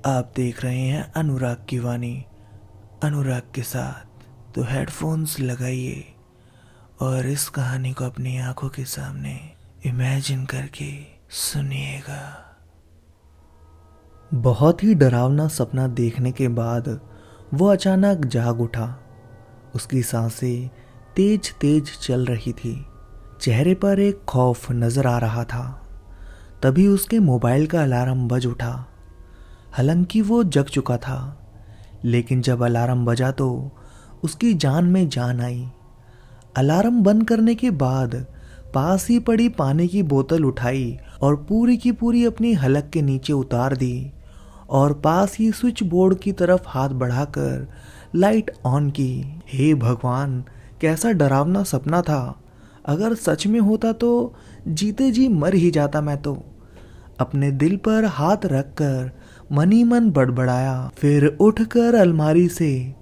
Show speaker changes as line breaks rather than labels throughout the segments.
आप देख रहे हैं अनुराग की वाणी, अनुराग के साथ। तो हेडफोन्स लगाइए और इस कहानी को अपनी आंखों के सामने इमेजिन करके सुनिएगा। बहुत ही डरावना सपना देखने के बाद वो अचानक जाग उठा। उसकी सांसें तेज तेज चल रही थी, चेहरे पर एक खौफ नजर आ रहा था। तभी उसके मोबाइल का अलार्म बज उठा। हालांकि वो जग चुका था, लेकिन जब अलार्म बजा तो उसकी जान में जान आई। अलार्म बंद करने के बाद पास ही पड़ी पानी की बोतल उठाई और पूरी की पूरी अपनी हलक के नीचे उतार दी और पास ही स्विच बोर्ड की तरफ हाथ बढ़ाकर लाइट ऑन की। हे भगवान, कैसा डरावना सपना था। अगर सच में होता तो जीते जी मर ही जाता मैं तो। अपने दिल पर हाथ रखकर मन ही मन बड़बड़ाया। फिर उठकर अलमारी से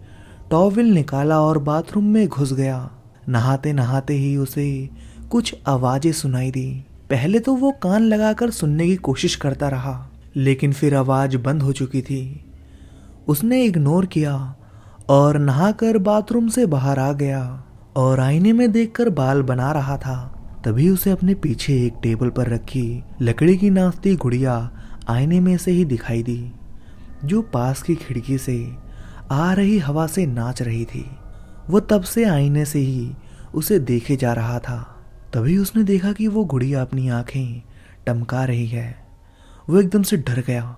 टॉवेल निकाला और बाथरूम में घुस गया। नहाते नहाते ही उसे कुछ आवाजें सुनाई दी। पहले तो वो कान लगाकर सुनने की कोशिश करता रहा, लेकिन फिर आवाज बंद हो चुकी थी। उसने इग्नोर किया और नहाकर बाथरूम से बाहर आ गया और आईने में देखकर बाल बना रहा था। तभी उसे अपने पीछे एक टेबल पर रखी लकड़ी की नाचती गुड़िया आईने में से ही दिखाई दी, जो पास की खिड़की से आ रही हवा से नाच रही थी। वो तब से आईने से ही उसे देखे जा रहा था। तभी उसने देखा कि वो गुड़िया अपनी आंखें टमका रही है। वो एकदम से डर गया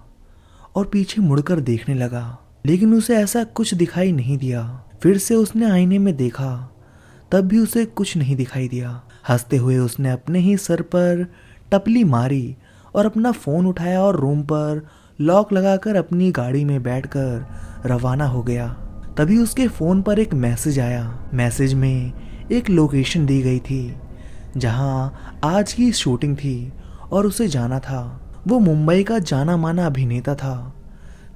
और पीछे मुड़कर देखने लगा, लेकिन उसे ऐसा कुछ दिखाई नहीं दिया। फिर से उसने आईने में देखा, तब भी उसे कुछ नहीं दिखाई दिया। हंसते हुए उसने अपने ही सर पर टपली मारी और अपना फोन उठाया और रूम पर लॉक लगाकर अपनी गाड़ी में बैठकर रवाना हो गया। तभी उसके फोन पर एक मैसेज आया। मैसेज में एक लोकेशन दी गई थी जहां आज की शूटिंग थी और उसे जाना था। वो मुंबई का जाना माना अभिनेता था।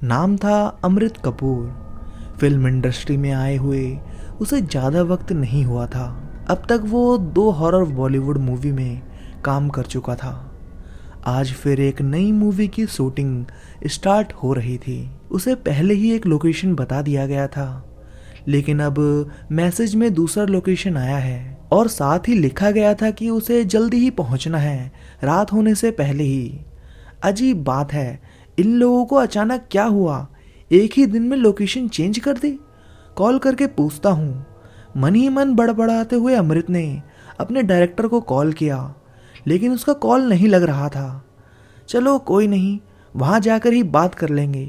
नाम था अमृत कपूर। फिल्म इंडस्ट्री में आए हुए उसे ज़्यादा वक्त नहीं हुआ था। अब तक वो 2 हॉरर बॉलीवुड मूवी में काम कर चुका था। आज फिर एक नई मूवी की शूटिंग स्टार्ट हो रही थी। उसे पहले ही एक लोकेशन बता दिया गया था, लेकिन अब मैसेज में दूसरा लोकेशन आया है और साथ ही लिखा गया था कि उसे जल्दी ही पहुंचना है, रात होने से पहले ही। अजीब बात है, इन लोगों को अचानक क्या हुआ, एक ही दिन में लोकेशन चेंज कर दी। कॉल करके पूछता हूँ। मन ही मन बड़बड़ाते हुए अमृत ने अपने डायरेक्टर को कॉल किया, लेकिन उसका कॉल नहीं लग रहा था। चलो कोई नहीं, वहां जाकर ही बात कर लेंगे,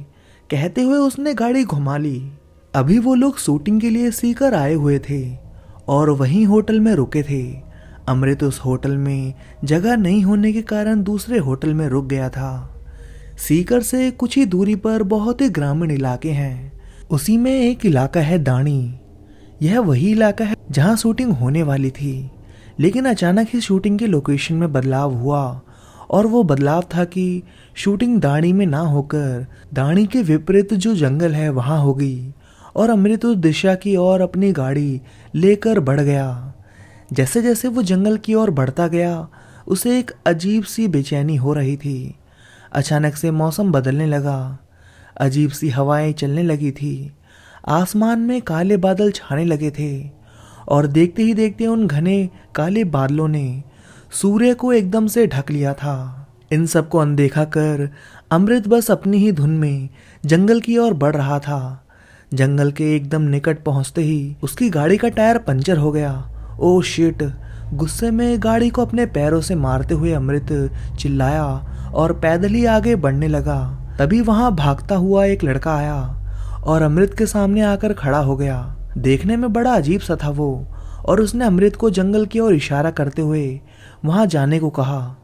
कहते हुए उसने गाड़ी घुमा ली। अभी वो लोग शूटिंग के लिए सीकर आए हुए थे और वहीं होटल में रुके थे। अमृत उस होटल में जगह नहीं होने के कारण दूसरे होटल में रुक गया था। सीकर से कुछ ही दूरी पर बहुत ही ग्रामीण इलाके हैं। उसी में एक इलाका है दाणी। यह वही इलाका है जहां शूटिंग होने वाली थी, लेकिन अचानक ही शूटिंग के लोकेशन में बदलाव हुआ और वो बदलाव था कि शूटिंग दाणी में ना होकर दाणी के विपरीत जो जंगल है वहां होगी और अमृत उस दिशा की ओर अपनी गाड़ी लेकर बढ़ गया। जैसे जैसे वो जंगल की ओर बढ़ता गया, उसे एक अजीब सी बेचैनी हो रही थी। अचानक से मौसम बदलने लगा, अजीब सी हवाएं चलने लगी थी। आसमान में काले बादल छाने लगे थे और देखते ही देखते उन घने काले बादलों ने सूर्य को एकदम से ढक लिया था। इन सबको अनदेखा कर अमृत बस अपनी ही धुन में जंगल की ओर बढ़ रहा था। जंगल के एकदम निकट पहुंचते ही उसकी गाड़ी का टायर पंचर हो गया। Oh shit! गुस्से में गाड़ी को अपने पैरों से मारते हुए अमृत चिल्लाया और पैदल ही आगे बढ़ने लगा। तभी वहां भागता हुआ एक लड़का आया और अमृत के सामने आकर खड़ा हो गया। देखने में बड़ा अजीब सा था वो, और उसने अमृत को जंगल की ओर इशारा करते हुए वहां जाने को कहा।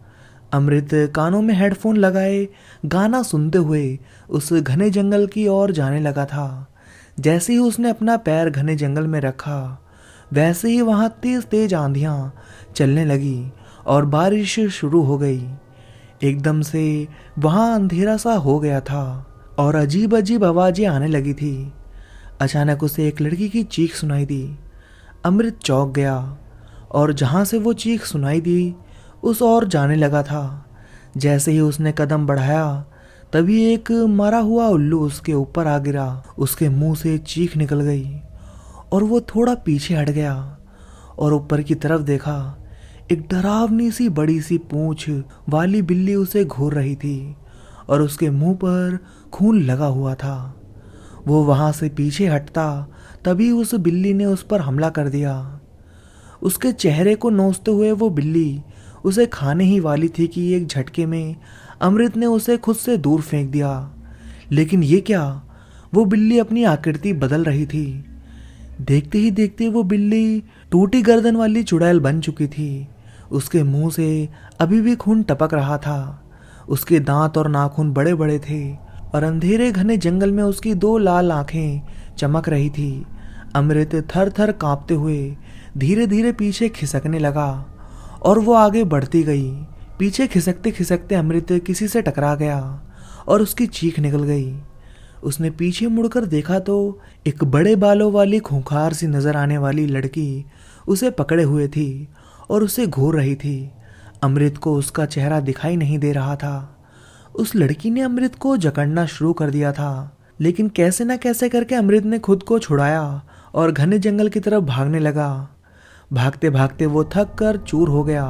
अमृत कानों में हेडफोन लगाए गाना सुनते हुए उस घने जंगल की ओर जाने लगा था। जैसे ही उसने अपना पैर घने जंगल में रखा, वैसे ही वहां तेज तेज आंधियां चलने लगी और बारिश शुरू हो गई। एकदम से वहां अंधेरा सा हो गया था और अजीब अजीब आवाजें आने लगी थी। अचानक उसे एक लड़की की चीख सुनाई दी। अमृत चौंक गया और जहां से वो चीख सुनाई दी उस ओर जाने लगा था। जैसे ही उसने कदम बढ़ाया, तभी एक मरा हुआ उल्लू उसके ऊपर आ गिरा। उसके मुंह से चीख निकल गई और वो थोड़ा पीछे हट गया और ऊपर की तरफ देखा। एक डरावनी सी बड़ी सी पूंछ वाली बिल्ली उसे घूर रही थी और उसके मुंह पर खून लगा हुआ था। वो वहां से पीछे हटता तभी उस बिल्ली ने उस पर हमला कर दिया। उसके चेहरे को नोचते हुए वो बिल्ली उसे खाने ही वाली थी कि एक झटके में अमृत ने उसे खुद से दूर फेंक दिया। लेकिन ये क्या, वो बिल्ली अपनी आकृति बदल रही थी। देखते ही देखते वो बिल्ली टूटी गर्दन वाली चुड़ैल बन चुकी थी। उसके मुंह से अभी भी खून टपक रहा था। उसके दांत और नाखून बड़े बड़े थे और अंधेरे घने जंगल में उसकी 2 लाल आंखें चमक रही थी। अमृत थर थर कांपते हुए धीरे धीरे पीछे खिसकने लगा और वो आगे बढ़ती गई। पीछे खिसकते खिसकते अमृत किसी से टकरा गया और उसकी चीख निकल गई। उसने पीछे मुड़कर देखा तो एक बड़े बालों वाली खूंखार सी नजर आने वाली लड़की उसे पकड़े हुए थी और उसे घूर रही थी। अमृत को उसका चेहरा दिखाई नहीं दे रहा था। उस लड़की ने अमृत को जकड़ना शुरू कर दिया था, लेकिन कैसे न कैसे करके अमृत ने खुद को छुड़ाया और घने जंगल की तरफ भागने लगा। भागते भागते वो थक कर चूर हो गया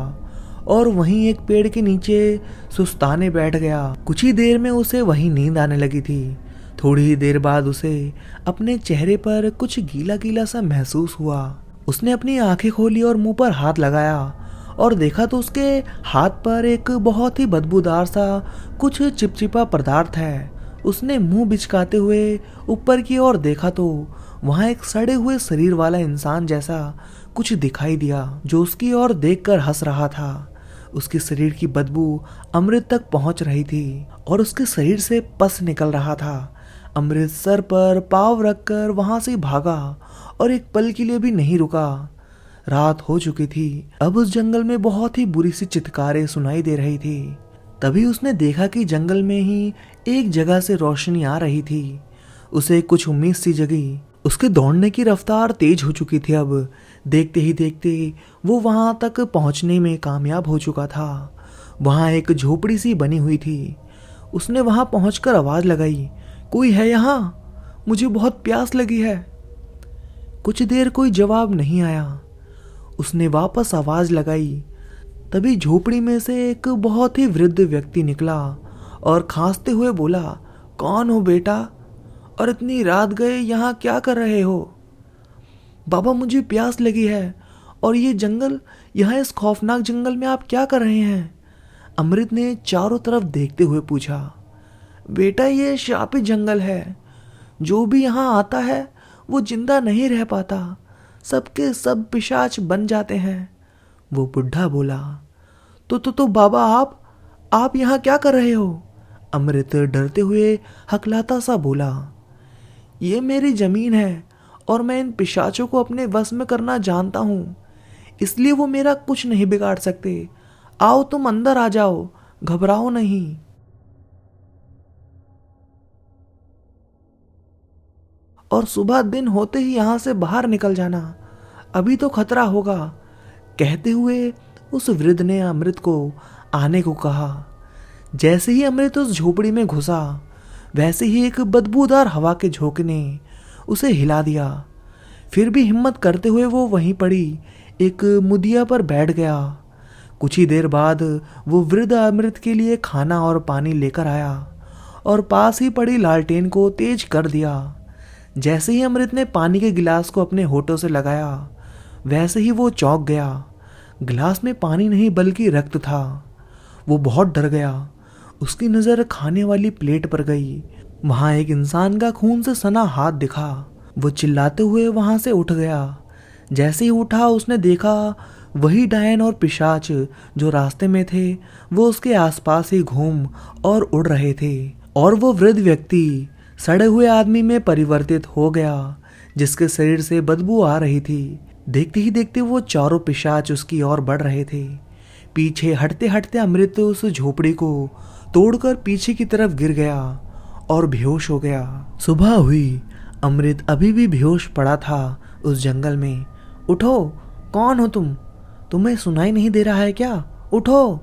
और वहीं एक पेड़ के नीचे सुस्ताने बैठ गया। कुछ ही देर में उसे वहीं नींद आने लगी थी। थोड़ी ही देर बाद उसे अपने चेहरे पर कुछ गीला गीला सा महसूस हुआ। उसने अपनी आंखें खोली और मुंह पर हाथ लगाया और देखा तो उसके हाथ पर एक बहुत ही बदबूदार सा कुछ चिपचिपा पदार्थ है। उसने मुंह बिचकाते हुए ऊपर की ओर देखा तो वहां एक सड़े हुए शरीर वाला इंसान जैसा कुछ दिखाई दिया जो उसकी ओर देखकर हंस रहा था। उसके शरीर की बदबू अमृत तक पहुंच रही थी और उसके शरीर से पस निकल रहा था। अमृत सर पर पाँव रखकर वहां से भागा और एक पल के लिए भी नहीं रुका। रात हो चुकी थी। अब उस जंगल में बहुत ही बुरी सी चित्कारें सुनाई दे रही थी। तभी उसने देखा कि जंगल में ही एक जगह से रोशनी आ रही थी। उसे कुछ उम्मीद सी जगी। उसके दौड़ने की रफ्तार तेज हो चुकी थी। अब देखते ही देखते वो वहां तक पहुंचने में कामयाब हो चुका था। वहां एक झोपड़ी सी बनी हुई थी। उसने वहां पहुंचकर आवाज लगाई, कोई है यहाँ? मुझे बहुत प्यास लगी है। कुछ देर कोई जवाब नहीं आया। उसने वापस आवाज लगाई। तभी झोपड़ी में से एक बहुत ही वृद्ध व्यक्ति निकला और खांसते हुए बोला, कौन हो बेटा और इतनी रात गए यहाँ क्या कर रहे हो? बाबा मुझे प्यास लगी है और ये जंगल, यहाँ इस खौफनाक जंगल में आप क्या कर रहे हैं? अमृत ने चारों तरफ देखते हुए पूछा। बेटा ये शापित जंगल है, जो भी यहाँ आता है वो जिंदा नहीं रह पाता, सबके सब पिशाच बन जाते हैं। वो बुढ़ा बोला। तो बाबा आप यहाँ क्या कर रहे हो? अमृत डरते हुए हकलाता सा बोला। ये मेरी जमीन है और मैं इन पिशाचों को अपने वश में करना जानता हूँ, इसलिए वो मेरा कुछ नहीं बिगाड़ सकते। आओ तुम अंदर आ जाओ, घबराओ नहीं। और सुबह दिन होते ही यहाँ से बाहर निकल जाना, अभी तो खतरा होगा। कहते हुए उस वृद्ध ने अमृत को आने को कहा। जैसे ही अमृत उस झोपड़ी में घुसा, वैसे ही एक बदबूदार हवा के झोंके ने उसे हिला दिया। फिर भी हिम्मत करते हुए वो वहीं पड़ी एक मुदिया पर बैठ गया। कुछ ही देर बाद वो वृद्ध अमृत के लिए खाना और पानी लेकर आया और पास ही पड़ी लालटेन को तेज कर दिया। जैसे ही अमृत ने पानी के गिलास को अपने होठों से लगाया, वैसे ही वो चौंक गया। गिलास में पानी नहीं बल्कि रक्त था। वो बहुत डर गया। उसकी नज़र खाने वाली प्लेट पर गई। वहां एक इंसान का खून से सना हाथ दिखा। वो चिल्लाते हुए वहां से उठ गया। जैसे ही उठा उसने देखा वही डायन और पिशाच जो रास्ते में थे वो उसके आसपास ही घूम और उड़ रहे थे। और वो वृद्ध व्यक्ति सड़े हुए आदमी में परिवर्तित हो गया जिसके शरीर से बदबू आ रही थी। देखते ही देखते वो चारों पिशाच उसकी ओर बढ़ रहे थे। पीछे हटते हटते अमृत उस झोपड़ी को तोड़कर पीछे की तरफ गिर गया और बेहोश हो गया। सुबह हुई। अमृत अभी भी बेहोश पड़ा था उस जंगल में। उठो, कौन हो तुम? तुम्हें सुनाई नहीं दे रहा है क्या? उठो।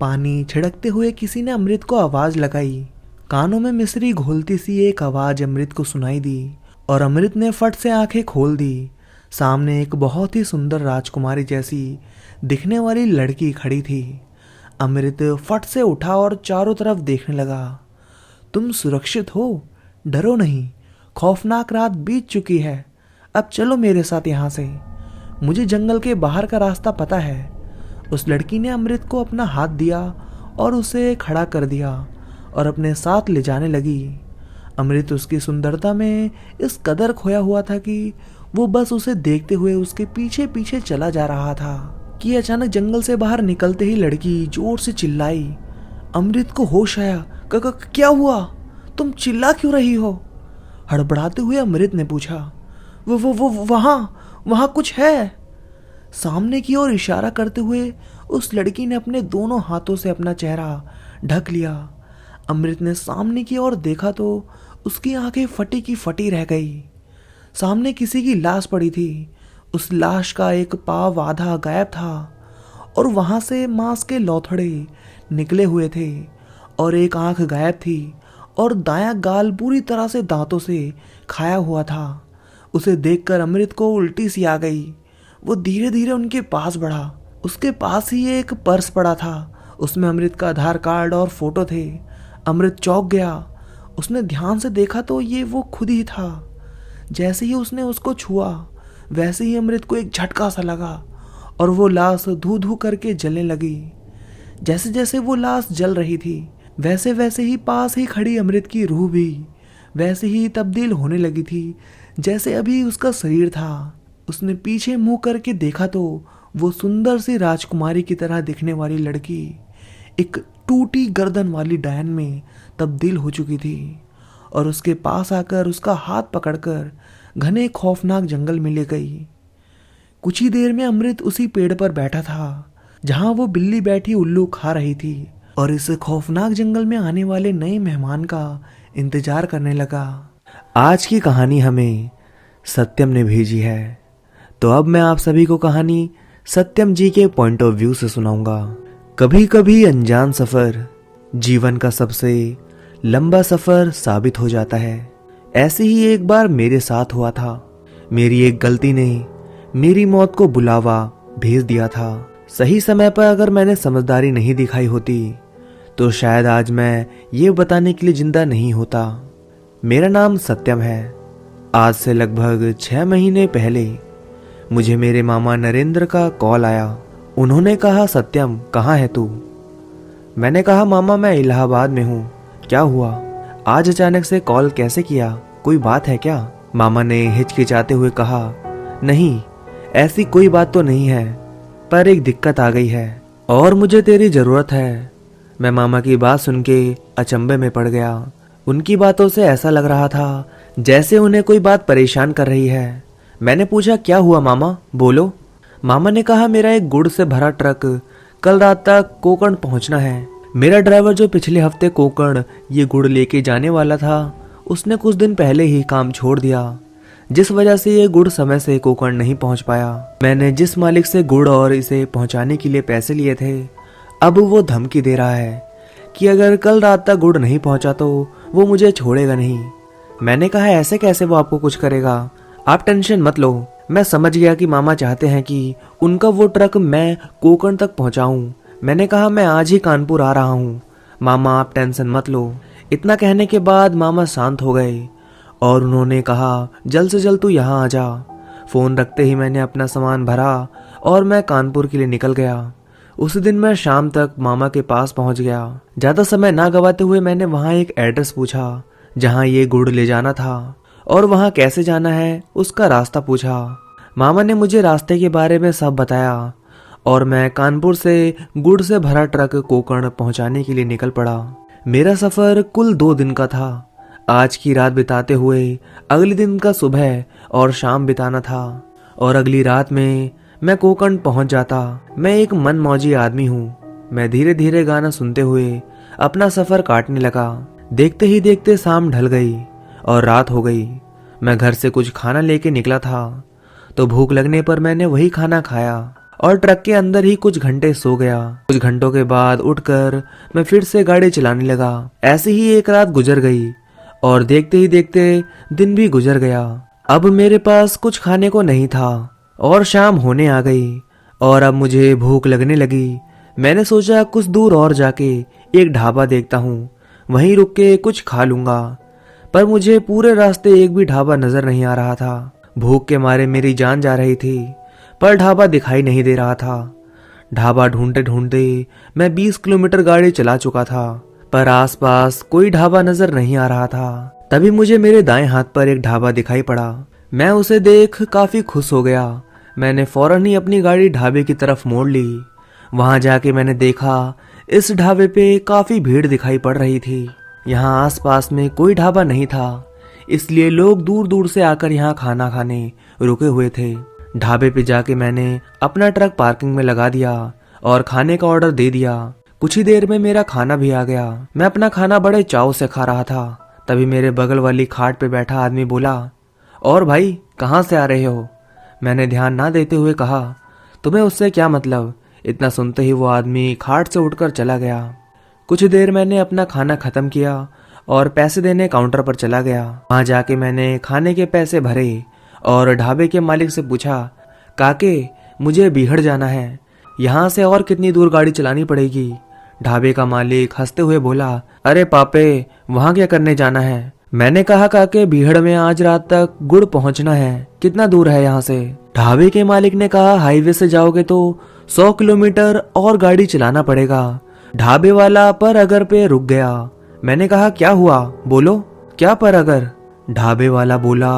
पानी छिड़कते हुए किसी ने अमृत को आवाज लगाई। कानों में मिश्री घोलती सी एक आवाज अमृत को सुनाई दी और अमृत ने फट से आंखें खोल दी। सामने एक बहुत ही सुंदर राजकुमारी जैसी दिखने वाली लड़की खड़ी थी। अमृत फट से उठा और चारों तरफ देखने लगा। तुम सुरक्षित हो, डरो नहीं, खौफनाक रात बीत चुकी है, अब चलो मेरे साथ यहाँ से, मुझे जंगल के बाहर का रास्ता पता है। उस लड़की ने अमृत को अपना हाथ दिया और उसे खड़ा कर दिया और अपने साथ ले जाने लगी। अमृत उसकी सुंदरता में इस कदर खोया हुआ था कि वो बस उसे देखते हुए उसके पीछे पीछे चला जा रहा था कि अचानक जंगल से बाहर निकलते ही लड़की जोर से चिल्लाई। अमृत को होश आया। क्या हुआ? तुम चिल्ला क्यों रही हो? हड़बड़ाते हुए अमृत ने पूछा। वो वहां कुछ है। सामने की ओर इशारा करते हुए उस लड़की ने अपने दोनों हाथों से अपना चेहरा ढक लिया। अमृत ने सामने की ओर देखा तो उसकी आंखें फटी की फटी रह गई। सामने किसी की लाश पड़ी थी। उस लाश का एक पाव आधा गायब था और वहां से मांस के लौथड़े निकले हुए थे और एक आंख गायब थी और दायां गाल पूरी तरह से दांतों से खाया हुआ था। उसे देखकर अमृत को उल्टी सी आ गई। वो धीरे धीरे उनके पास बढ़ा। उसके पास ही एक पर्स पड़ा था। उसमें अमृत का आधार कार्ड और फोटो थे। अमृत चौंक गया। उसने ध्यान से देखा तो ये वो खुद ही था। जैसे ही उसने उसको छुआ वैसे ही अमृत को एक झटका सा लगा और वो लाश धू धू करके जलने लगी। जैसे जैसे वो लाश जल रही थी वैसे वैसे ही पास ही खड़ी अमृत की रूह भी वैसे ही तब्दील होने लगी थी जैसे अभी उसका शरीर था। उसने पीछे मुंह करके देखा तो वो सुंदर सी राजकुमारी की तरह दिखने वाली लड़की एक टूटी गर्दन वाली डायन में तब्दील हो चुकी थी और उसके पास आकर उसका हाथ पकड़कर घने खौफनाक जंगल में ले गई। कुछ ही देर में अमृत उसी पेड़ पर बैठा था जहां वो बिल्ली बैठी उल्लू खा रही थी और इस खौफनाक जंगल में आने वाले नए मेहमान का इंतजार करने लगा। आज की कहानी हमें सत्यम ने भेजी है, तो अब मैं आप सभी को कहानी सत्यम जी के पॉइंट ऑफ व्यू से सुनाऊंगा। कभी कभी अनजान सफर जीवन का सबसे लंबा सफर साबित हो जाता है। ऐसे ही एक बार मेरे साथ हुआ था। मेरी एक गलती ने मेरी मौत को बुलावा भेज दिया था। सही समय पर अगर मैंने समझदारी नहीं दिखाई होती तो शायद आज मैं ये बताने के लिए जिंदा नहीं होता। मेरा नाम सत्यम है। आज से लगभग 6 महीने पहले मुझे मेरे मामा नरेंद्र का कॉल आया। उन्होंने कहा, सत्यम कहाँ है तू? मैंने कहा, मामा मैं इलाहाबाद में हूँ। क्या हुआ? आज अचानक से कॉल कैसे किया? कोई बात है क्या? मामा ने हिचकिचाते हुए कहा, नहीं ऐसी कोई बात तो नहीं है, पर एक दिक्कत आ गई है और मुझे तेरी जरूरत है। मैं मामा की बात सुन के अचंभे में पड़ गया। उनकी बातों से ऐसा लग रहा था जैसे उन्हें कोई बात परेशान कर रही है। मैंने पूछा, क्या हुआ मामा, बोलो। मामा ने कहा, मेरा एक गुड़ से भरा ट्रक कल रात तक कोकण पहुंचना है। मेरा ड्राइवर जो पिछले हफ्ते कोकण ये गुड़ लेके जाने वाला था उसने कुछ दिन पहले ही काम छोड़ दिया, जिस वजह से ये गुड़ समय से कोकण नहीं पहुंच पाया। मैंने जिस मालिक से गुड़ और इसे पहुंचाने के लिए पैसे लिए थे अब वो धमकी दे रहा है कि अगर कल रात तक गुड़ नहीं पहुंचा तो वो मुझे छोड़ेगा नहीं। मैंने कहा, ऐसे कैसे वो आपको कुछ करेगा, आप टेंशन मत लो। मैं समझ गया कि मामा चाहते हैं कि उनका वो ट्रक मैं कोकण तक पहुंचाऊं। मैंने कहा, मैं आज ही कानपुर आ रहा हूं, मामा आप टेंशन मत लो। इतना कहने के बाद मामा शांत हो गए और उन्होंने कहा, जल्द से जल्द तू यहाँ आ जा। फोन रखते ही मैंने अपना सामान भरा और मैं कानपुर के लिए निकल गया। उस दिन मैं शाम तक मामा के पास पहुंच गया। ज्यादा समय ना गवाते हुए मैंने वहां एक एड्रेस पूछा जहां ये गुड़ ले जाना था और वहां कैसे जाना है उसका रास्ता पूछा। मामा ने मुझे रास्ते के बारे में सब बताया और मैं कानपुर से गुड़ से भरा ट्रक कोकण पहुंचाने के लिए निकल पड़ा। मेरा सफर कुल 2 दिन का था। आज की रात बिताते हुए अगले दिन का सुबह और शाम बिताना था और अगली रात में मैं कोकण पहुंच जाता। मैं एक मनमौजी आदमी हूँ। मैं धीरे धीरे गाना सुनते हुए अपना सफर काटने लगा। देखते ही देखते शाम ढल गई और रात हो गई। मैं घर से कुछ खाना लेके निकला था तो भूख लगने पर मैंने वही खाना खाया और ट्रक के अंदर ही कुछ घंटे सो गया। कुछ घंटों के बाद उठकर मैं फिर से गाड़ी चलाने लगा। ऐसे ही एक रात गुजर गई और देखते ही देखते दिन भी गुजर गया। अब मेरे पास कुछ खाने को नहीं था और शाम होने आ गई और अब मुझे भूख लगने लगी। मैंने सोचा कुछ दूर और जाके एक ढाबा देखता हूँ, वहीं रुक के कुछ खा लूंगा। पर मुझे पूरे रास्ते एक भी ढाबा नजर नहीं आ रहा था। भूख के मारे मेरी जान जा रही थी, पर ढाबा दिखाई नहीं दे रहा था। ढाबा ढूंढते ढूंढते मैं 20 किलोमीटर गाड़ी चला चुका था, पर आसपास कोई ढाबा नजर नहीं आ रहा था। तभी मुझे मेरे दाएं हाथ पर एक ढाबा दिखाई पड़ा। मैं उसे देख काफी खुश हो गया। मैंने फौरन ही अपनी गाड़ी ढाबे की तरफ मोड़ ली। वहां जाके मैंने देखा इस ढाबे पे काफी भीड़ दिखाई पड़ रही थी। यहाँ आसपास में कोई ढाबा नहीं था, इसलिए लोग दूर दूर से आकर यहाँ खाना खाने रुके हुए थे। ढाबे पे जाके मैंने अपना ट्रक पार्किंग में लगा दिया और खाने का ऑर्डर दे दिया। कुछ ही देर में मेरा खाना भी आ गया। मैं अपना खाना बड़े चाव से खा रहा था। तभी मेरे बगल वाली खाट पे बैठा आदमी बोला, और भाई कहाँ से आ रहे हो? मैंने ध्यान ना देते हुए कहा, तुम्हें उससे क्या मतलब? इतना सुनते ही वो आदमी खाट से उठकर चला गया। कुछ देर मैंने अपना खाना खत्म किया और पैसे देने काउंटर पर चला गया। वहां जाके मैंने खाने के पैसे भरे और ढाबे के मालिक से पूछा, काके मुझे बीहड़ जाना है, यहाँ से और कितनी दूर गाड़ी चलानी पड़ेगी? ढाबे का मालिक हंसते हुए बोला, अरे पापे वहाँ क्या करने जाना है? मैंने कहा, काके बीहड़ में आज रात तक गुड़ पहुँचना है, कितना दूर है यहाँ से? ढाबे के मालिक ने कहा, हाईवे से जाओगे तो 100 किलोमीटर और गाड़ी चलाना पड़ेगा। ढाबे वाला पर अगर पे रुक गया। मैंने कहा, क्या हुआ, बोलो क्या पर अगर? ढाबे वाला बोला,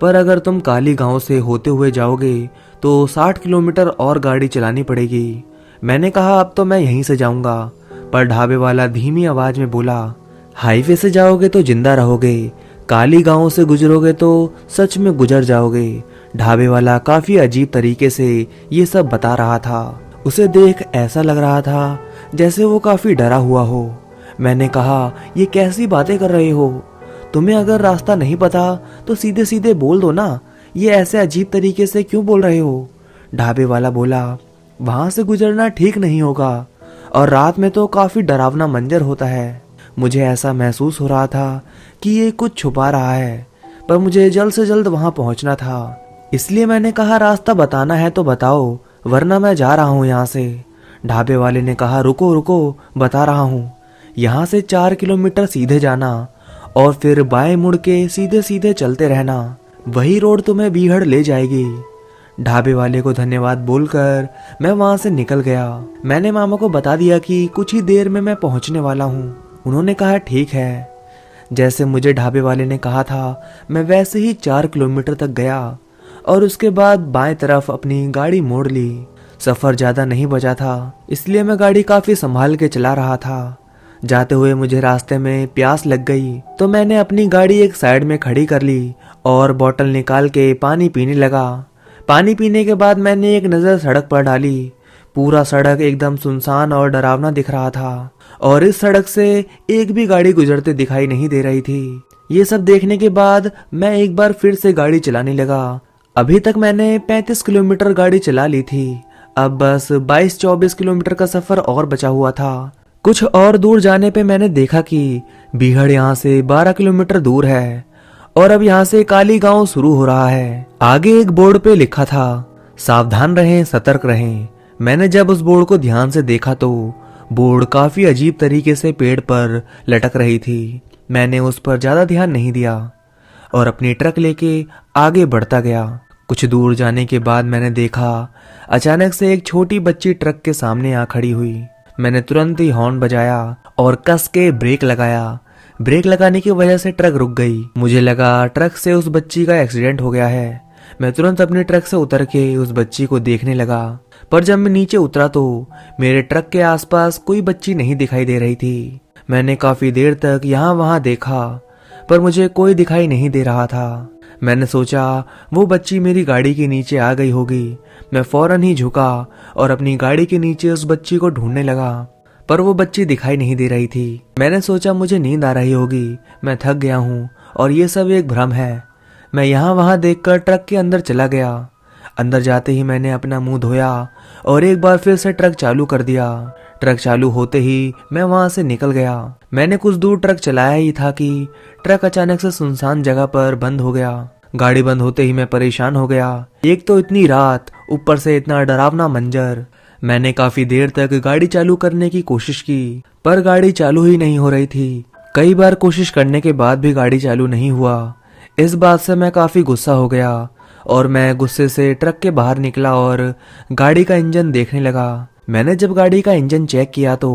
पर अगर तुम काली गांव से होते हुए जाओगे तो 60 किलोमीटर और गाड़ी चलानी पड़ेगी। मैंने कहा, अब तो मैं यहीं से जाऊंगा। पर ढाबे वाला धीमी आवाज में बोला, हाईवे से जाओगे तो जिंदा रहोगे, काली गांव से गुजरोगे तो सच में गुजर जाओगे। ढाबे वाला काफी अजीब तरीके से ये सब बता रहा था। उसे देख ऐसा लग रहा था जैसे वो काफी डरा हुआ हो। मैंने कहा, ये कैसी बातें कर रहे हो? तुम्हें अगर रास्ता नहीं पता तो सीधे सीधे बोल दो ना, ये ऐसे अजीब तरीके से क्यों बोल रहे हो? ढाबे वाला बोला, वहां से गुजरना ठीक नहीं होगा और रात में तो काफी डरावना मंजर होता है। मुझे ऐसा महसूस हो रहा था कि ये कुछ छुपा रहा है, पर मुझे जल्द से जल्द वहां पहुंचना था। इसलिए मैंने कहा, रास्ता बताना है तो बताओ, वरना मैं जा रहा हूँ यहाँ से। ढाबे वाले ने कहा, रुको रुको बता रहा हूँ। यहाँ से 4 किलोमीटर सीधे जाना और फिर बाएं मुड़ के सीधे सीधे चलते रहना, वही रोड तुम्हें बीहड़ ले जाएगी। ढाबे वाले को धन्यवाद बोलकर मैं वहां से निकल गया। मैंने मामा को बता दिया कि कुछ ही देर में मैं पहुंचने वाला हूँ। उन्होंने कहा, ठीक है। जैसे मुझे ढाबे वाले ने कहा था, मैं वैसे ही 4 किलोमीटर तक गया और उसके बाद बाएं तरफ अपनी गाड़ी मोड़ ली। सफर ज्यादा नहीं बचा था, इसलिए मैं गाड़ी काफी संभाल के चला रहा था। जाते हुए मुझे रास्ते में प्यास लग गई, तो मैंने अपनी गाड़ी एक साइड में खड़ी कर ली और बोतल निकाल के पानी पीने लगा। पानी पीने के बाद मैंने एक नजर सड़क पर डाली। पूरा सड़क एकदम सुनसान और डरावना दिख रहा था और इस सड़क से एक भी गाड़ी गुजरते दिखाई नहीं दे रही थी। ये सब देखने के बाद मैं एक बार फिर से गाड़ी चलाने लगा। अभी तक मैंने 35 किलोमीटर गाड़ी चला ली थी। अब बस 22-24 किलोमीटर का सफर और बचा हुआ था। कुछ और दूर जाने पे मैंने देखा कि बीहड़ यहाँ से 12 किलोमीटर दूर है और अब यहाँ से काली गांव शुरू हो रहा है। आगे एक बोर्ड पे लिखा था, सावधान रहें, सतर्क रहें। मैंने जब उस बोर्ड को ध्यान से देखा तो बोर्ड काफी अजीब तरीके से पेड़ पर लटक रही थी। मैंने उस पर ज्यादा ध्यान नहीं दिया और अपनी ट्रक लेके आगे बढ़ता गया। कुछ दूर जाने के बाद मैंने देखा अचानक से एक छोटी बच्ची ट्रक के सामने आ खड़ी हुई। मैंने तुरंत ही हॉर्न बजाया और कस के ब्रेक लगाया। ब्रेक लगाने की वजह से ट्रक रुक गई। मुझे लगा ट्रक से उस बच्ची का एक्सीडेंट हो गया है। मैं तुरंत अपने ट्रक से उतर के उस बच्ची को देखने लगा, पर जब मैं नीचे उतरा तो मेरे ट्रक के आसपास कोई बच्ची नहीं दिखाई दे रही थी। मैंने काफी देर तक यहाँ वहां देखा, पर मुझे कोई दिखाई नहीं दे रहा था। मैंने सोचा वो बच्ची मेरी गाड़ी के नीचे आ गई होगी। मैं फौरन ही झुका और अपनी गाड़ी के नीचे उस बच्ची को ढूंढने लगा, पर वो बच्ची दिखाई नहीं दे रही थी। मैंने सोचा मुझे नींद आ रही होगी, मैं थक गया हूँ और ये सब एक भ्रम है। मैं यहाँ वहां देखकर ट्रक के अंदर चला गया। अंदर जाते ही मैंने अपना मुंह धोया और एक बार फिर से ट्रक चालू कर दिया। ट्रक चालू होते ही मैं वहां से निकल गया। मैंने कुछ दूर ट्रक चलाया ही था कि ट्रक अचानक से सुनसान जगह पर बंद हो गया। गाड़ी बंद होते ही मैं परेशान हो गया। एक तो इतनी रात, ऊपर से इतना डरावना मंजर। मैंने काफी देर तक गाड़ी चालू करने की कोशिश की, पर गाड़ी चालू ही नहीं हो रही थी। कई बार कोशिश करने के बाद भी गाड़ी चालू नहीं हुआ। इस बात से मैं काफी गुस्सा हो गया और मैं गुस्से से ट्रक के बाहर निकला और गाड़ी का इंजन देखने लगा। मैंने जब गाड़ी का इंजन चेक किया तो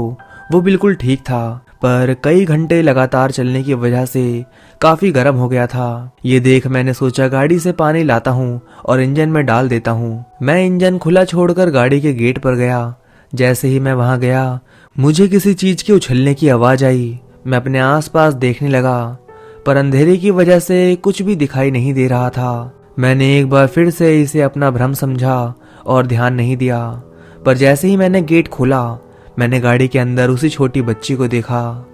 वो बिल्कुल ठीक था, पर कई घंटे लगातार चलने की वजह से काफी गर्म हो गया था। ये देख मैंने सोचा गाड़ी से पानी लाता हूँ और इंजन में डाल देता हूँ। मैं इंजन खुला छोड़कर गाड़ी के गेट पर गया। जैसे ही मैं वहां गया, मुझे किसी चीज के उछलने की आवाज आई। मैं अपने आसपास देखने लगा, पर अंधेरे की वजह से कुछ भी दिखाई नहीं दे रहा था। मैंने एक बार फिर से इसे अपना भ्रम समझा और ध्यान नहीं दिया, पर जैसे ही मैंने गेट खोला, मैंने गाड़ी के अंदर उसी छोटी बच्ची को देखा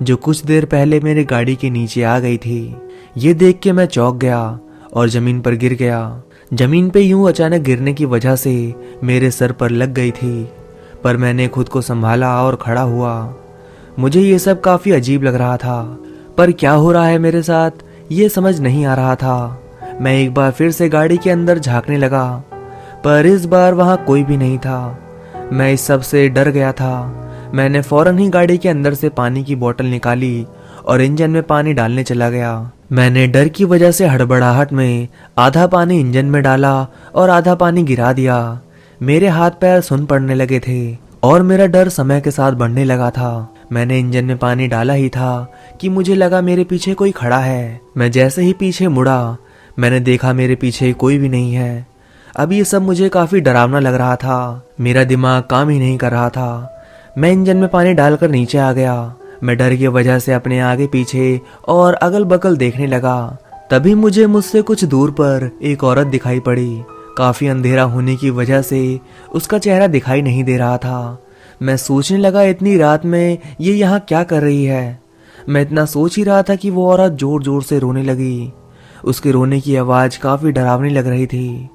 जो कुछ देर पहले मेरी गाड़ी के नीचे आ गई थी। ये देख के मैं चौंक गया और जमीन पर गिर गया। जमीन पे यूं अचानक गिरने की वजह से मेरे सर पर लग गई थी, पर मैंने खुद को संभाला और खड़ा हुआ। मुझे ये सब काफी अजीब लग रहा था, पर क्या हो रहा है मेरे साथ ये समझ नहीं आ रहा था। मैं एक बार फिर से गाड़ी के अंदर झांकने लगा, पर इस बार वहां कोई भी नहीं था। मैं इस सब से डर गया था। मैंने फौरन ही गाड़ी के अंदर से पानी की बोतल निकाली और इंजन में पानी डालने चला गया। मैंने डर की वजह से हड़बड़ाहट में आधा पानी इंजन में डाला और आधा पानी गिरा दिया। मेरे हाथ पैर सुन पड़ने लगे थे और मेरा डर समय के साथ बढ़ने लगा था। मैंने इंजन में पानी डाला ही था कि मुझे लगा मेरे पीछे कोई खड़ा है। मैं जैसे ही पीछे मुड़ा, मैंने देखा मेरे पीछे कोई भी नहीं है। अब ये सब मुझे काफी डरावना लग रहा था। मेरा दिमाग काम ही नहीं कर रहा था। मैं इंजन में पानी डालकर नीचे आ गया। मैं डर की वजह से अपने आगे पीछे और अगल बगल देखने लगा। तभी मुझे मुझसे कुछ दूर पर एक औरत दिखाई पड़ी। काफी अंधेरा होने की वजह से उसका चेहरा दिखाई नहीं दे रहा था। मैं सोचने लगा इतनी रात में ये यहाँ क्या कर रही है। मैं इतना सोच ही रहा था कि वो औरत जोर जोर से रोने लगी। उसके रोने की आवाज काफी डरावनी लग रही थी।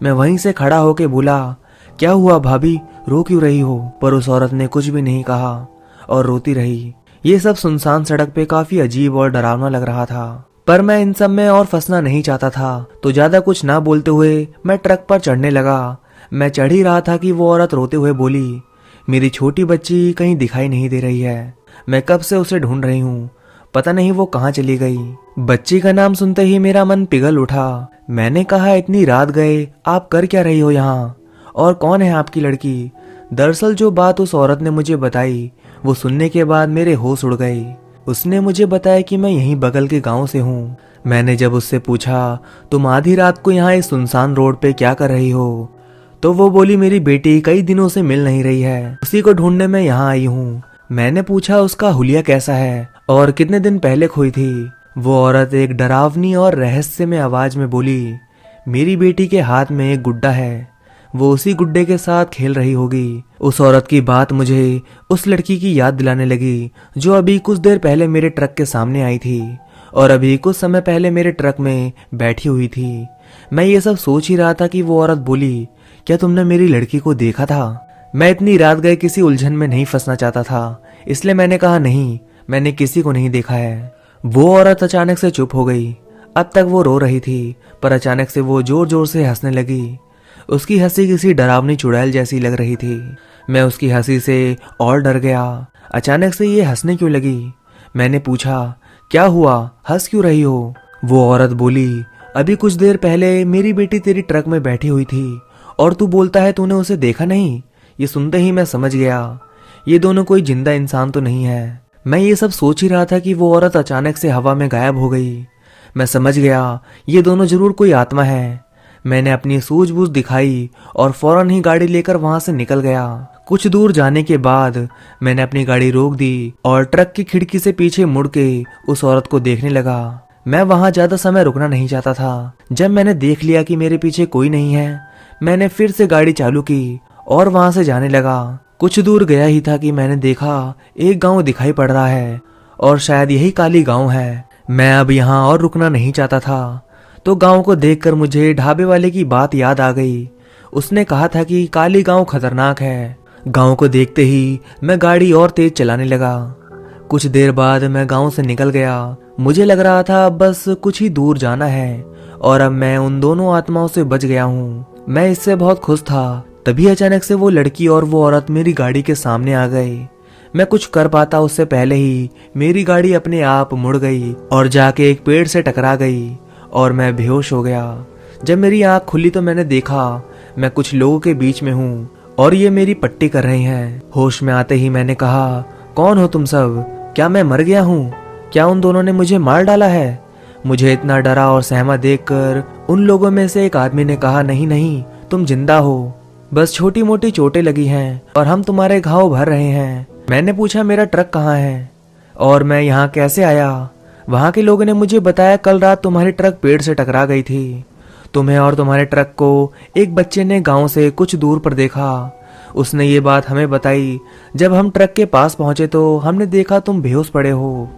मैं वहीं से खड़ा होके बोला, क्या हुआ भाभी, रो क्यों रही हो? पर उस औरत ने कुछ भी नहीं कहा और रोती रही। ये सब सुनसान सड़क पे काफी अजीब और डरावना लग रहा था, पर मैं इन सब में और फंसना नहीं चाहता था, तो ज्यादा कुछ ना बोलते हुए मैं ट्रक पर चढ़ने लगा। मैं चढ़ ही रहा था कि वो औरत रोते हुए बोली, मेरी छोटी बच्ची कहीं दिखाई नहीं दे रही है। मैं कब से उसे ढूंढ रही हूँ, पता नहीं वो कहाँ चली गई। बच्ची का नाम सुनते ही मेरा मन पिघल उठा। मैंने कहा, इतनी रात गए आप कर क्या रही हो यहाँ, और कौन है आपकी लड़की? दरअसल जो बात उस औरत ने मुझे बताई, वो सुनने के बाद मेरे होश उड़ गए। उसने मुझे बताया कि मैं यहीं बगल के गांव से हूँ। मैंने जब उससे पूछा, तुम आधी रात को यहाँ इस सुनसान रोड पे क्या कर रही हो, तो वो बोली, मेरी बेटी कई दिनों से मिल नहीं रही है, उसी को ढूंढने में यहाँ आई हूँ। मैंने पूछा, उसका हुलिया कैसा है और कितने दिन पहले खोई थी? वो औरत एक डरावनी और रहस्यमय आवाज में बोली, मेरी बेटी के हाथ में एक गुड्डा है, वो उसी गुड्डे के साथ खेल रही होगी। उस औरत की बात मुझे उस लड़की की याद दिलाने लगी जो अभी कुछ देर पहले मेरे ट्रक के सामने आई थी और अभी कुछ समय पहले मेरे ट्रक में बैठी हुई थी। मैं ये सब सोच ही रहा था कि वो औरत बोली, क्या तुमने मेरी लड़की को देखा था? मैं इतनी रात गए किसी उलझन में नहीं फंसना चाहता था, इसलिए मैंने कहा, नहीं, मैंने किसी को नहीं देखा है। वो औरत अचानक से चुप हो गई। अब तक वो रो रही थी, पर अचानक से वो जोर जोर से हंसने लगी। उसकी हंसी किसी डरावनी चुड़ैल जैसी लग रही थी। मैं उसकी हंसी से और डर गया। अचानक से ये हंसने क्यों लगी? मैंने पूछा, क्या हुआ, हंस क्यों रही हो? वो औरत बोली, अभी कुछ देर पहले मेरी बेटी तेरी ट्रक में बैठी हुई थी और तू बोलता है तूने उसे देखा नहीं। ये सुनते ही मैं समझ गया, ये दोनों कोई जिंदा इंसान तो नहीं है। मैं ये सब सोच ही रहा था कि वो औरत अचानक से हवा में गायब हो गई। मैं समझ गया, ये दोनों जरूर कोई आत्मा है। मैंने अपनी सूझबूझ दिखाई और फौरन ही गाड़ी लेकर वहां से निकल गया। कुछ दूर जाने के बाद मैंने अपनी गाड़ी रोक दी और ट्रक की खिड़की से पीछे मुड़ के उस औरत को देखने लगा। मैं वहां ज्यादा समय रुकना नहीं चाहता था। जब मैंने देख लिया कि मेरे पीछे कोई नहीं है, मैंने फिर से गाड़ी चालू की और वहां से जाने लगा। कुछ दूर गया ही था कि मैंने देखा एक गांव दिखाई पड़ रहा है और शायद यही काली गांव है। मैं अब यहाँ और रुकना नहीं चाहता था, तो गांव को देखकर मुझे ढाबे वाले की बात याद आ गई। उसने कहा था कि काली गांव खतरनाक है। गांव को देखते ही मैं गाड़ी और तेज चलाने लगा। कुछ देर बाद मैं गांव से निकल गया। मुझे लग रहा था बस कुछ ही दूर जाना है और अब मैं उन दोनों आत्माओं से बच गया हूँ। मैं इससे बहुत खुश था। तभी अचानक से वो लड़की और वो औरत मेरी गाड़ी के सामने आ गए। मैं कुछ कर पाता उससे पहले ही मेरी गाड़ी अपने आप मुड़ गई और जाके एक पेड़ से टकरा गई और मैं बेहोश हो गया। जब मेरी आंख खुली तो मैंने देखा मैं कुछ लोगों के बीच में हूँ और ये मेरी पट्टी कर रहे हैं। होश में आते ही मैंने कहा, कौन हो तुम सब? क्या मैं मर गया हूँ? क्या उन दोनों ने मुझे मार डाला है? मुझे इतना डरा और सहमा देखकर उन लोगों में से एक आदमी ने कहा, नहीं नहीं, तुम जिंदा हो, बस छोटी मोटी चोटें लगी हैं और हम तुम्हारे घाव भर रहे हैं। मैंने पूछा, मेरा ट्रक कहाँ है और मैं यहाँ कैसे आया? वहाँ के लोगों ने मुझे बताया, कल रात तुम्हारी ट्रक पेड़ से टकरा गई थी। तुम्हें और तुम्हारे ट्रक को एक बच्चे ने गांव से कुछ दूर पर देखा। उसने ये बात हमें बताई। जब हम ट्रक के पास पहुंचे तो हमने देखा तुम बेहोश पड़े हो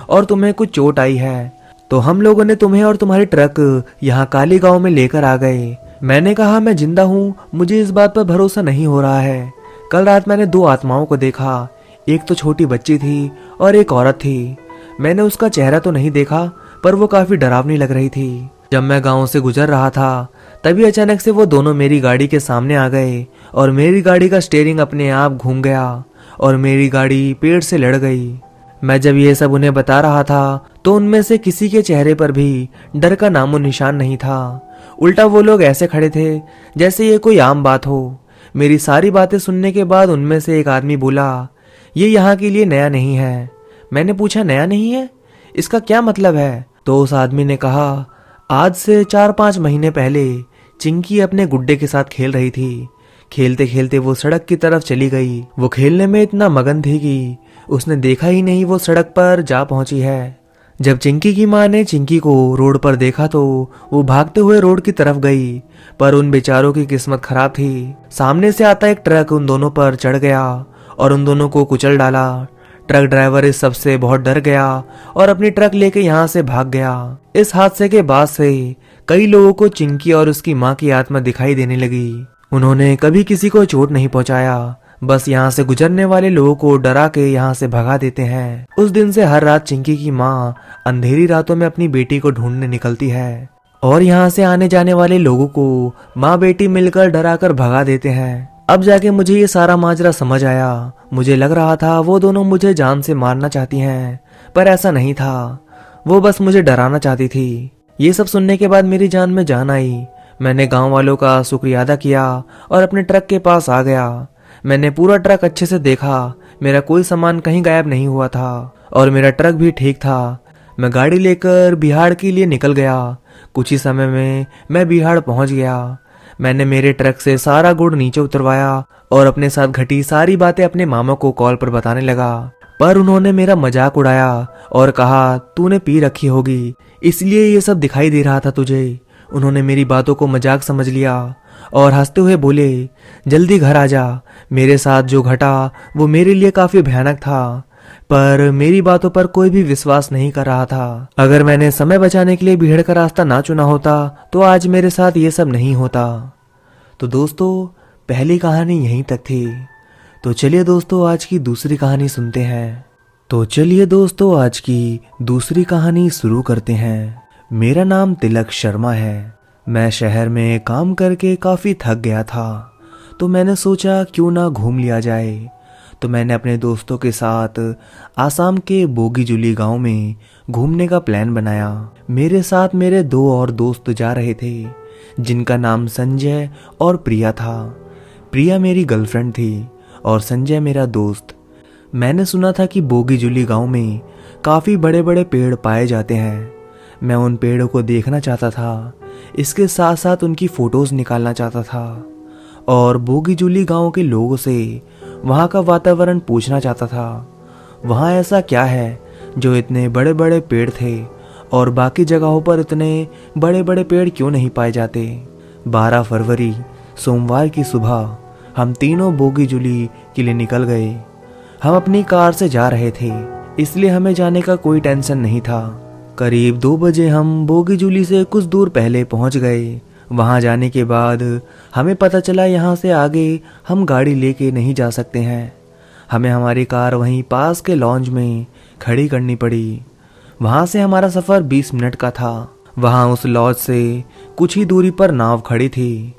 और तुम्हें कुछ चोट आई है। तो हम लोगों ने तुम्हें और तुम्हारी ट्रक यहाँ काली गांव में लेकर आ गए। मैंने कहा, मैं जिंदा हूँ, मुझे इस बात पर भरोसा नहीं हो रहा है। कल रात मैंने 2 आत्माओं को देखा। एक तो छोटी बच्ची थी और एक औरत थी। मैंने उसका चेहरा तो नहीं देखा पर वो काफी डरावनी लग रही थी। जब मैं गांव से गुजर रहा था तभी अचानक से वो दोनों मेरी गाड़ी के सामने आ गए और मेरी गाड़ी का स्टीयरिंग अपने आप घूम गया और मेरी गाड़ी पेड़ से लड़ गई। मैं जब ये सब उन्हें बता रहा था तो उनमें से किसी के चेहरे पर भी डर का नामो निशान नहीं था। उल्टा वो लोग ऐसे खड़े थे जैसे ये कोई आम बात हो। मेरी सारी बातें सुनने के बाद उनमें से एक आदमी बोला, ये यहाँ के लिए नया नहीं है। मैंने पूछा, नया नहीं है? इसका क्या मतलब है? तो उस आदमी ने कहा, आज से 4-5 महीने पहले चिंकी अपने गुड्डे के साथ खेल रही थी। खेलते खेलते वो सड़क की तरफ चली गई। वो खेलने में इतना मगन थी कि उसने देखा ही नहीं वो सड़क पर जा पहुंची है। जब चिंकी की माँ ने चिंकी को रोड पर देखा तो वो भागते हुए रोड की तरफ गई, पर उन बेचारों की किस्मत खराब थी। सामने से आता एक ट्रक उन दोनों पर चढ़ गया और उन दोनों को कुचल डाला। ट्रक ड्राइवर इस सब से बहुत डर गया और अपनी ट्रक लेके यहाँ से भाग गया। इस हादसे के बाद से कई लोगों को चिंकी और उसकी माँ की आत्मा दिखाई देने लगी। उन्होंने कभी किसी को चोट नहीं पहुंचाया, बस यहाँ से गुजरने वाले लोगों को डरा के यहाँ से भगा देते हैं। उस दिन से हर रात चिंकी की माँ अंधेरी रातों में अपनी बेटी को ढूंढने निकलती है और यहाँ से आने जाने वाले लोगों को माँ बेटी मिलकर डरा कर भगा देते हैं। अब जाके मुझे ये सारा माजरा समझ आया। मुझे लग रहा था वो दोनों मुझे जान से मारना चाहती हैं, पर ऐसा नहीं था। वो बस मुझे डराना चाहती थी। ये सब सुनने के बाद मेरी जान में जान आई। मैंने गांव वालों का शुक्रिया अदा किया और अपने ट्रक के पास आ गया। मैंने पूरा ट्रक अच्छे से देखा। मेरा कोई सामान कहीं गायब नहीं हुआ था और मेरा ट्रक भी ठीक था। मैं गाड़ी लेकर बिहार के लिए निकल गया। कुछ ही समय में मैं बिहार पहुंच गया। मैंने मेरे ट्रक से सारा गुड़ नीचे उतरवाया और अपने साथ घटी सारी बातें अपने मामा को कॉल पर बताने लगा, पर उन्होंने मेरा मजाक उड़ाया और कहा, तूने पी रखी होगी इसलिए ये सब दिखाई दे रहा था तुझे। उन्होंने मेरी बातों को मजाक समझ लिया और हंसते हुए बोले, जल्दी घर आ जा। मेरे साथ जो घटा वो मेरे लिए काफी भयानक था, पर मेरी बातों पर कोई भी विश्वास नहीं कर रहा था। अगर मैंने समय बचाने के लिए भीड़ का रास्ता ना चुना होता तो आज मेरे साथ ये सब नहीं होता। तो दोस्तों, पहली कहानी यहीं तक थी। तो चलिए दोस्तों, आज की दूसरी कहानी सुनते हैं। तो चलिए दोस्तों, आज की दूसरी कहानी शुरू करते हैं। मेरा नाम तिलक शर्मा है। मैं शहर में काम करके काफी थक गया था, तो मैंने सोचा क्यों ना घूम लिया जाए। तो मैंने अपने दोस्तों के साथ आसाम के बोगीजुली गांव में घूमने का प्लान बनाया। मेरे साथ मेरे 2 और दोस्त जा रहे थे, जिनका नाम संजय और प्रिया था। प्रिया मेरी गर्लफ्रेंड थी और संजय मेरा दोस्त। मैंने सुना था कि बोगीजुली गांव में काफ़ी बड़े बड़े पेड़ पाए जाते हैं। मैं उन पेड़ों को देखना चाहता था, इसके साथ साथ उनकी फ़ोटोज़ निकालना चाहता था और बोगीजुली गांव के लोगों से वहाँ का वातावरण पूछना चाहता था। वहाँ ऐसा क्या है जो इतने बड़े बड़े पेड़ थे और बाकी जगहों पर इतने बड़े बड़े पेड़ क्यों नहीं पाए जाते। 12 फरवरी सोमवार की सुबह हम तीनों बोगीजुली के लिए निकल गए। हम अपनी कार से जा रहे थे, इसलिए हमें जाने का कोई टेंशन नहीं था। करीब 2 बजे हम बोगीजुली से कुछ दूर पहले पहुंच गए। वहाँ जाने के बाद हमें पता चला यहाँ से आगे हम गाड़ी लेके नहीं जा सकते हैं। हमें हमारी कार वहीं पास के लॉन्ज में खड़ी करनी पड़ी। वहाँ से हमारा सफ़र 20 मिनट का था। वहाँ उस लॉज से कुछ ही दूरी पर नाव खड़ी थी।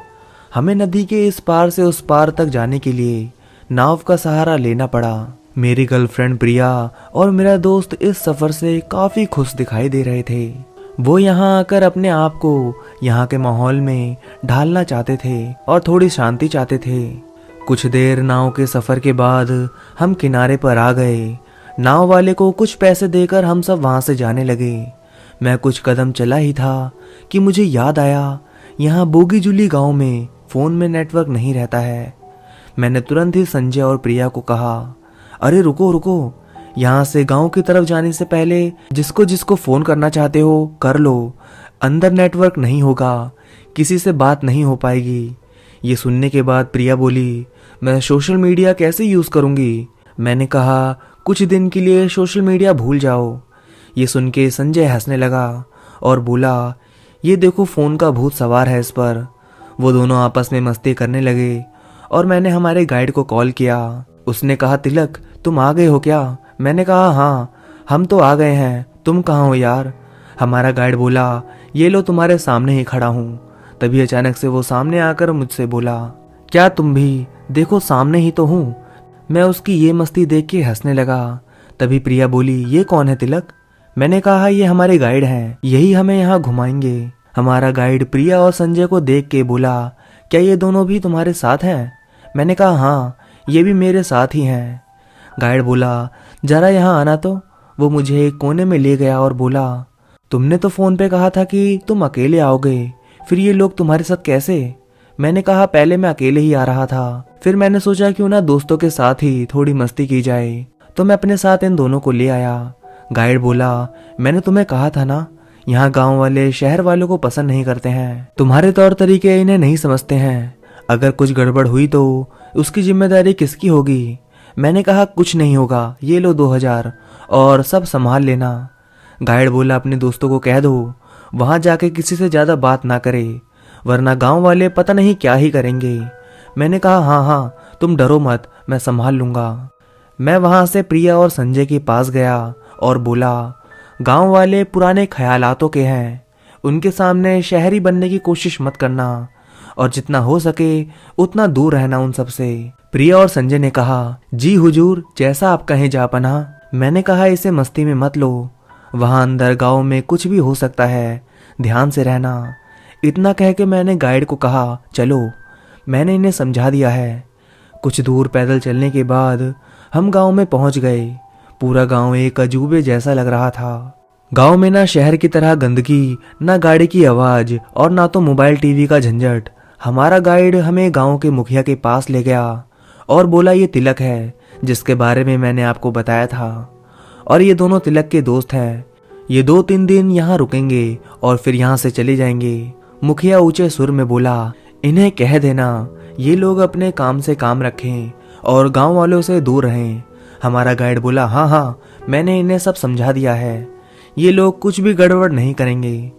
हमें नदी के इस पार से उस पार तक जाने के लिए नाव का सहारा लेना पड़ा। मेरी गर्लफ्रेंड प्रिया और मेरा दोस्त इस सफ़र से काफ़ी खुश दिखाई दे रहे थे। वो यहाँ आकर अपने आप को यहाँ के माहौल में ढालना चाहते थे और थोड़ी शांति चाहते थे। कुछ देर नाव के सफ़र के बाद हम किनारे पर आ गए। नाव वाले को कुछ पैसे देकर हम सब वहाँ से जाने लगे। मैं कुछ कदम चला ही था कि मुझे याद आया, यहाँ बोगीजुली गांव में फ़ोन में नेटवर्क नहीं रहता है। मैंने तुरंत ही संजय और प्रिया को कहा, अरे रुको रुको, यहाँ से गांव की तरफ जाने से पहले जिसको जिसको फ़ोन करना चाहते हो कर लो, अंदर नेटवर्क नहीं होगा, किसी से बात नहीं हो पाएगी। ये सुनने के बाद प्रिया बोली, मैं सोशल मीडिया कैसे यूज़ करूँगी? मैंने कहा, कुछ दिन के लिए सोशल मीडिया भूल जाओ। ये सुन के संजय हंसने लगा और बोला, ये देखो फ़ोन का भूत सवार है इस पर। वो दोनों आपस में मस्ती करने लगे और मैंने हमारे गाइड को कॉल किया। उसने कहा, तिलक तुम आ गए हो क्या? मैंने कहा, हाँ हम तो आ गए हैं, तुम कहाँ हो यार? हमारा गाइड बोला, ये लो तुम्हारे सामने ही खड़ा हूँ। तभी अचानक से वो सामने आकर मुझसे बोला, क्या तुम भी? देखो सामने ही तो हूँ। मैं उसकी ये मस्ती देख के हंसने लगा। तभी प्रिया बोली, ये कौन है तिलक? मैंने कहा, ये हमारे गाइड हैं, यही हमें यहाँ घुमाएंगे। हमारा गाइड प्रिया और संजय को देख के बोला, क्या ये दोनों भी तुम्हारे साथ हैं? मैंने कहा, हाँ ये भी मेरे साथ ही हैं। गाइड बोला, जरा यहाँ आना तो। वो मुझे एक कोने में ले गया और बोला, तुमने तो फ़ोन पे कहा था कि तुम अकेले आओगे, फिर ये लोग तुम्हारे साथ कैसे? मैंने कहा, पहले मैं अकेले ही आ रहा था, फिर मैंने सोचा क्यों ना दोस्तों के साथ ही थोड़ी मस्ती की जाए, तो मैं अपने साथ इन दोनों को ले आया। गाइड बोला, मैंने तुम्हें कहा था ना, यहाँ गांव वाले शहर वालों को पसंद नहीं करते हैं, तुम्हारे तौर तरीके इन्हें नहीं समझते हैं। अगर कुछ गड़बड़ हुई तो उसकी जिम्मेदारी किसकी होगी? मैंने कहा, कुछ नहीं होगा, ये लो 2000 और सब संभाल लेना। गाइड बोला, अपने दोस्तों को कह दो वहां जाके किसी से ज़्यादा बात ना करे, वरना गांव वाले पता नहीं क्या ही करेंगे। मैंने कहा, हाँ हाँ तुम डरो मत, मैं संभाल लूँगा। मैं वहाँ से प्रिया और संजय के पास गया और बोला, गांव वाले पुराने ख्यालातों के हैं, उनके सामने शहरी बनने की कोशिश मत करना और जितना हो सके उतना दूर रहना उन सब से। प्रिया और संजय ने कहा, जी हुजूर, जैसा आप कहें जापना। मैंने कहा, इसे मस्ती में मत लो, वहाँ अंदर गांव में कुछ भी हो सकता है, ध्यान से रहना। इतना कह के मैंने गाइड को कहा, चलो। मैंने इन्हें समझा दिया है। कुछ दूर पैदल चलने के बाद हम गांव में पहुंच गए। पूरा गांव एक अजूबे जैसा लग रहा था। गांव में ना शहर की तरह गंदगी, ना गाड़ी की आवाज और ना तो मोबाइल टीवी का झंझट। हमारा गाइड हमें गांव के मुखिया के पास ले गया और बोला, ये तिलक है जिसके बारे में मैंने आपको बताया था, और ये दोनों तिलक के दोस्त हैं। ये 2-3 दिन यहाँ रुकेंगे और फिर यहाँ से चले जाएंगे। मुखिया ऊंचे सुर में बोला, इन्हें कह देना ये लोग अपने काम से काम रखें और गांव वालों से दूर रहें। हमारा गाइड बोला, हाँ हाँ मैंने इन्हें सब समझा दिया है, ये लोग कुछ भी गड़बड़ नहीं करेंगे।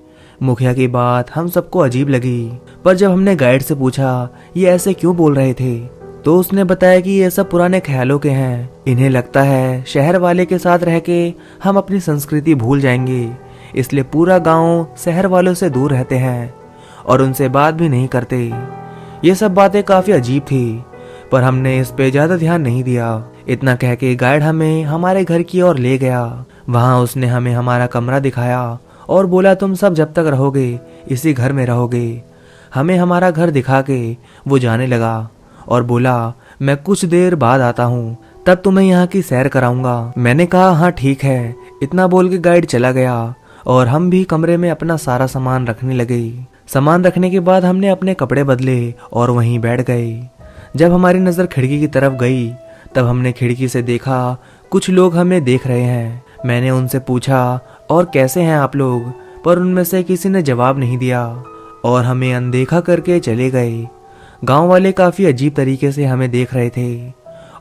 मुखिया की बात हम सबको अजीब लगी, पर जब हमने गाइड से पूछा ये ऐसे क्यों बोल रहे थे, तो उसने बताया कि ये सब पुराने ख्यालों के हैं। इन्हें लगता है शहर वाले के साथ रह के हम अपनी संस्कृति भूल जाएंगे, इसलिए पूरा गांव शहर वालों से दूर रहते हैं और उनसे बात भी नहीं करते। ये सब बातें काफ़ी अजीब थी, पर हमने इस पे ज़्यादा ध्यान नहीं दिया। इतना कह के गाइड हमें हमारे घर की ओर ले गया। वहाँ उसने हमें हमारा कमरा दिखाया और बोला, तुम सब जब तक रहोगे इसी घर में रहोगे। हमें हमारा घर दिखा के वो जाने लगा और बोला, मैं कुछ देर बाद आता हूँ, तब तुम्हें यहाँ की सैर कराऊंगा। मैंने कहा, हाँ ठीक है। इतना बोल के गाइड चला गया और हम भी कमरे में अपना सारा सामान रखने लगे। सामान रखने के बाद हमने अपने कपड़े बदले और वहीं बैठ गए। जब हमारी नज़र खिड़की की तरफ गई तब हमने खिड़की से देखा कुछ लोग हमें देख रहे हैं। मैंने उनसे पूछा, और कैसे हैं आप लोग, पर उनमें से किसी ने जवाब नहीं दिया और हमें अनदेखा करके चले गए। गांव वाले काफ़ी अजीब तरीके से हमें देख रहे थे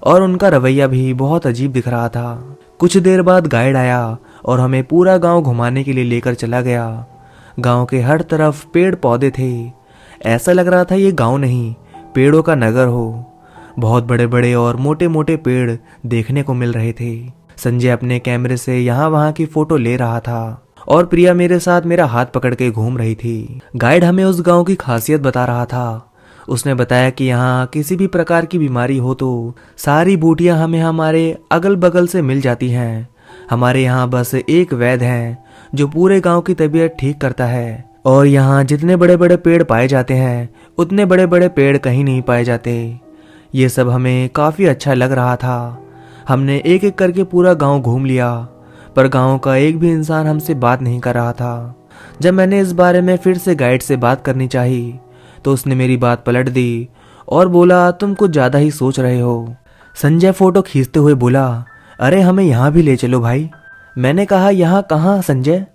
और उनका रवैया भी बहुत अजीब दिख रहा था। कुछ देर बाद गाइड आया और हमें पूरा गांव घुमाने के लिए लेकर चला गया। गांव के हर तरफ पेड़ पौधे थे। ऐसा लग रहा था ये गांव नहीं, पेड़ों का नगर हो। बहुत बड़े बड़े और मोटे मोटे पेड़ देखने को मिल रहे थे। संजय अपने कैमरे से यहाँ वहाँ की फोटो ले रहा था और प्रिया मेरे साथ मेरा हाथ पकड़ के घूम रही थी। गाइड हमें उस गांव की खासियत बता रहा था। उसने बताया कि यहाँ किसी भी प्रकार की बीमारी हो तो सारी बूटियां हमें हमारे अगल बगल से मिल जाती हैं। हमारे यहाँ बस एक वैद्य है जो पूरे गांव की तबीयत ठीक करता है, और यहाँ जितने बड़े बड़े पेड़ पाए जाते हैं उतने बड़े बड़े पेड़ कहीं नहीं पाए जाते। ये सब हमें काफ़ी अच्छा लग रहा था। हमने एक एक करके पूरा गांव घूम लिया, पर गांव का एक भी इंसान हमसे बात नहीं कर रहा था। जब मैंने इस बारे में फिर से गाइड से बात करनी चाहिए तो उसने मेरी बात पलट दी और बोला, तुम कुछ ज़्यादा ही सोच रहे हो। संजय फोटो खींचते हुए बोला, अरे हमें यहाँ भी ले चलो भाई। मैंने कहा, यहाँ कहाँ संजय?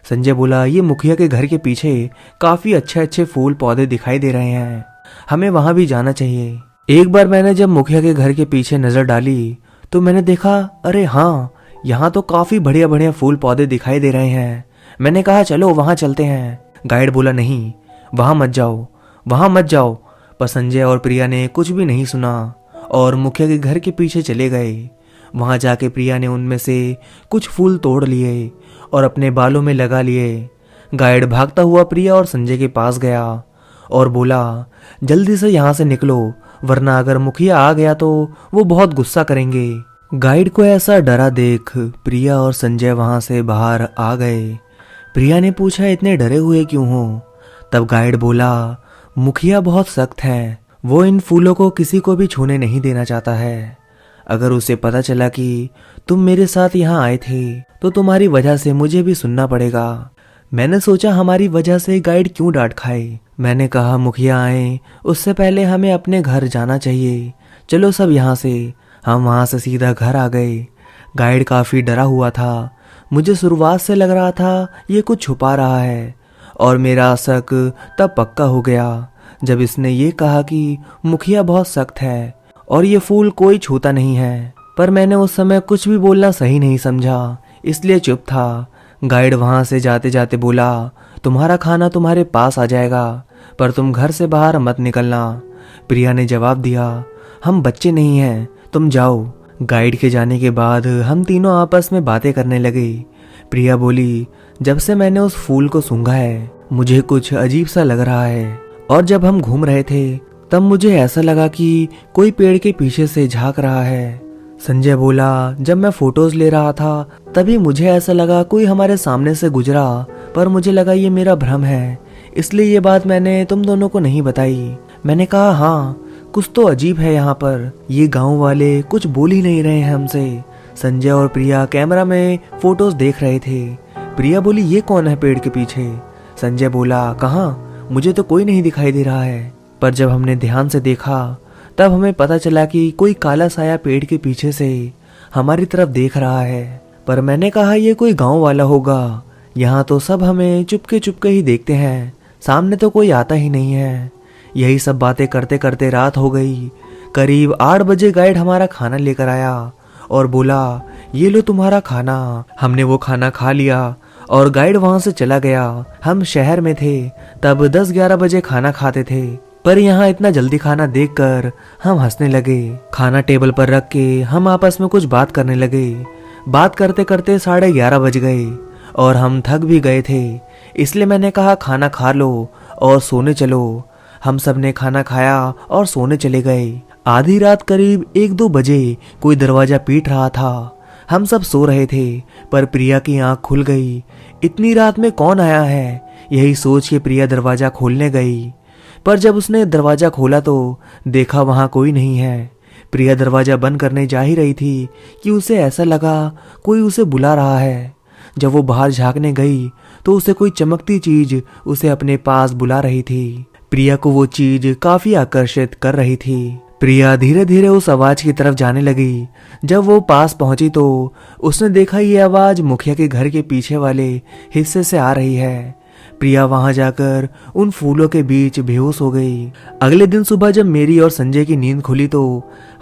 संजय बोला, ये मुखिया के घर के पीछे काफ़ी अच्छे अच्छे फूल पौधे दिखाई दे रहे हैं, हमें वहाँ भी जाना चाहिए। एक बार मैंने जब मुखिया के घर के पीछे नज़र डाली तो मैंने देखा, अरे हाँ, यहाँ तो काफ़ी बढ़िया बढ़िया फूल पौधे दिखाई दे रहे हैं। मैंने कहा, चलो वहाँ चलते हैं। गाइड बोला, नहीं, वहाँ मत जाओ, वहाँ मत जाओ। पर संजय और प्रिया ने कुछ भी नहीं सुना और मुखिया के घर के पीछे चले गए। वहाँ जाके प्रिया ने उनमें से कुछ फूल तोड़ लिए और अपने बालों में लगा लिए। गाइड भागता हुआ प्रिया और संजय के पास गया और बोला, जल्दी से यहाँ से निकलो, वरना अगर मुखिया आ गया तो वो बहुत गुस्सा करेंगे। गाइड को ऐसा डरा देख प्रिया और संजय वहाँ से बाहर आ गए। प्रिया ने पूछा, इतने डरे हुए क्यों हो? तब गाइड बोला, मुखिया बहुत सख्त है, वो इन फूलों को किसी को भी छूने नहीं देना चाहता है। अगर उसे पता चला कि तुम मेरे साथ यहाँ आए थे तो तुम्हारी वजह से मुझे भी सुनना पड़ेगा। मैंने सोचा हमारी वजह से गाइड क्यों डांट खाए। मैंने कहा, मुखिया आए उससे पहले हमें अपने घर जाना चाहिए, चलो सब यहाँ से। हम वहाँ से सीधा घर आ गए। गाइड काफ़ी डरा हुआ था। मुझे शुरुआत से लग रहा था ये कुछ छुपा रहा है, और मेरा शक तब पक्का हो गया जब इसने ये कहा कि मुखिया बहुत सख्त है और ये फूल कोई छूता नहीं है। पर मैंने उस समय कुछ भी बोलना सही नहीं समझा, इसलिए चुप था। गाइड वहाँ से जाते जाते बोला, तुम्हारा खाना तुम्हारे पास आ जाएगा, पर तुम घर से बाहर मत निकलना। प्रिया ने जवाब दिया, हम बच्चे नहीं हैं, तुम जाओ। गाइड के जाने के बाद हम तीनों आपस में बातें करने लगे। प्रिया बोली, जब से मैंने उस फूल को सूंघा है मुझे कुछ अजीब सा लग रहा है, और जब हम घूम रहे थे तब मुझे ऐसा लगा कि कोई पेड़ के पीछे से झांक रहा है। संजय बोला, जब मैं फोटोज ले रहा था तभी मुझे ऐसा लगा कोई हमारे सामने से गुजरा, पर मुझे लगा ये मेरा भ्रम है, इसलिए ये बात मैंने तुम दोनों को नहीं बताई। मैंने कहा, हाँ कुछ तो अजीब है यहाँ पर, ये गांव वाले कुछ बोल ही नहीं रहे हैं हमसे। संजय और प्रिया कैमरा में फोटोज देख रहे थे। प्रिया बोली, ये कौन है पेड़ के पीछे? संजय बोला, कहाँ, मुझे तो कोई नहीं दिखाई दे रहा है। पर जब हमने ध्यान से देखा तब हमें पता चला कि कोई काला साया पेड़ के पीछे से हमारी तरफ देख रहा है। पर मैंने कहा, ये कोई गांव वाला होगा, यहाँ तो सब हमें चुपके चुपके ही देखते हैं, सामने तो कोई आता ही नहीं है। यही सब बातें करते करते रात हो गई। करीब 8 बजे गाइड हमारा खाना लेकर आया और बोला, ये लो तुम्हारा खाना। हमने वो खाना खा लिया और गाइड वहां से चला गया। हम शहर में थे तब 10-11 बजे खाना खाते थे, पर यहाँ इतना जल्दी खाना देखकर हम हंसने लगे। खाना टेबल पर रख के हम आपस में कुछ बात करने लगे। बात करते करते 11:30 बज गए और हम थक भी गए थे, इसलिए मैंने कहा, खाना खा लो और सोने चलो। हम सब ने खाना खाया और सोने चले गए। आधी रात करीब 1-2 बजे कोई दरवाजा पीट रहा था। हम सब सो रहे थे, पर प्रिया की आंख खुल गई। इतनी रात में कौन आया है, यही सोच के प्रिया दरवाजा खोलने गई। पर जब उसने दरवाजा खोला तो देखा वहां कोई नहीं है। प्रिया दरवाजा बंद करने जा ही रही थी कि उसे ऐसा लगा कोई उसे बुला रहा है। जब वो बाहर झांकने गई तो उसे कोई चमकती चीज उसे अपने पास बुला रही थी। प्रिया को वो चीज काफी आकर्षित कर रही थी। प्रिया धीरे धीरे उस आवाज की तरफ जाने लगी। जब वो पास पहुंची तो उसने देखा ये आवाज मुखिया के घर के पीछे वाले हिस्से से आ रही है। प्रिया वहां जाकर उन फूलों के बीच बेहोश हो गई। अगले दिन सुबह जब मेरी और संजय की नींद खुली तो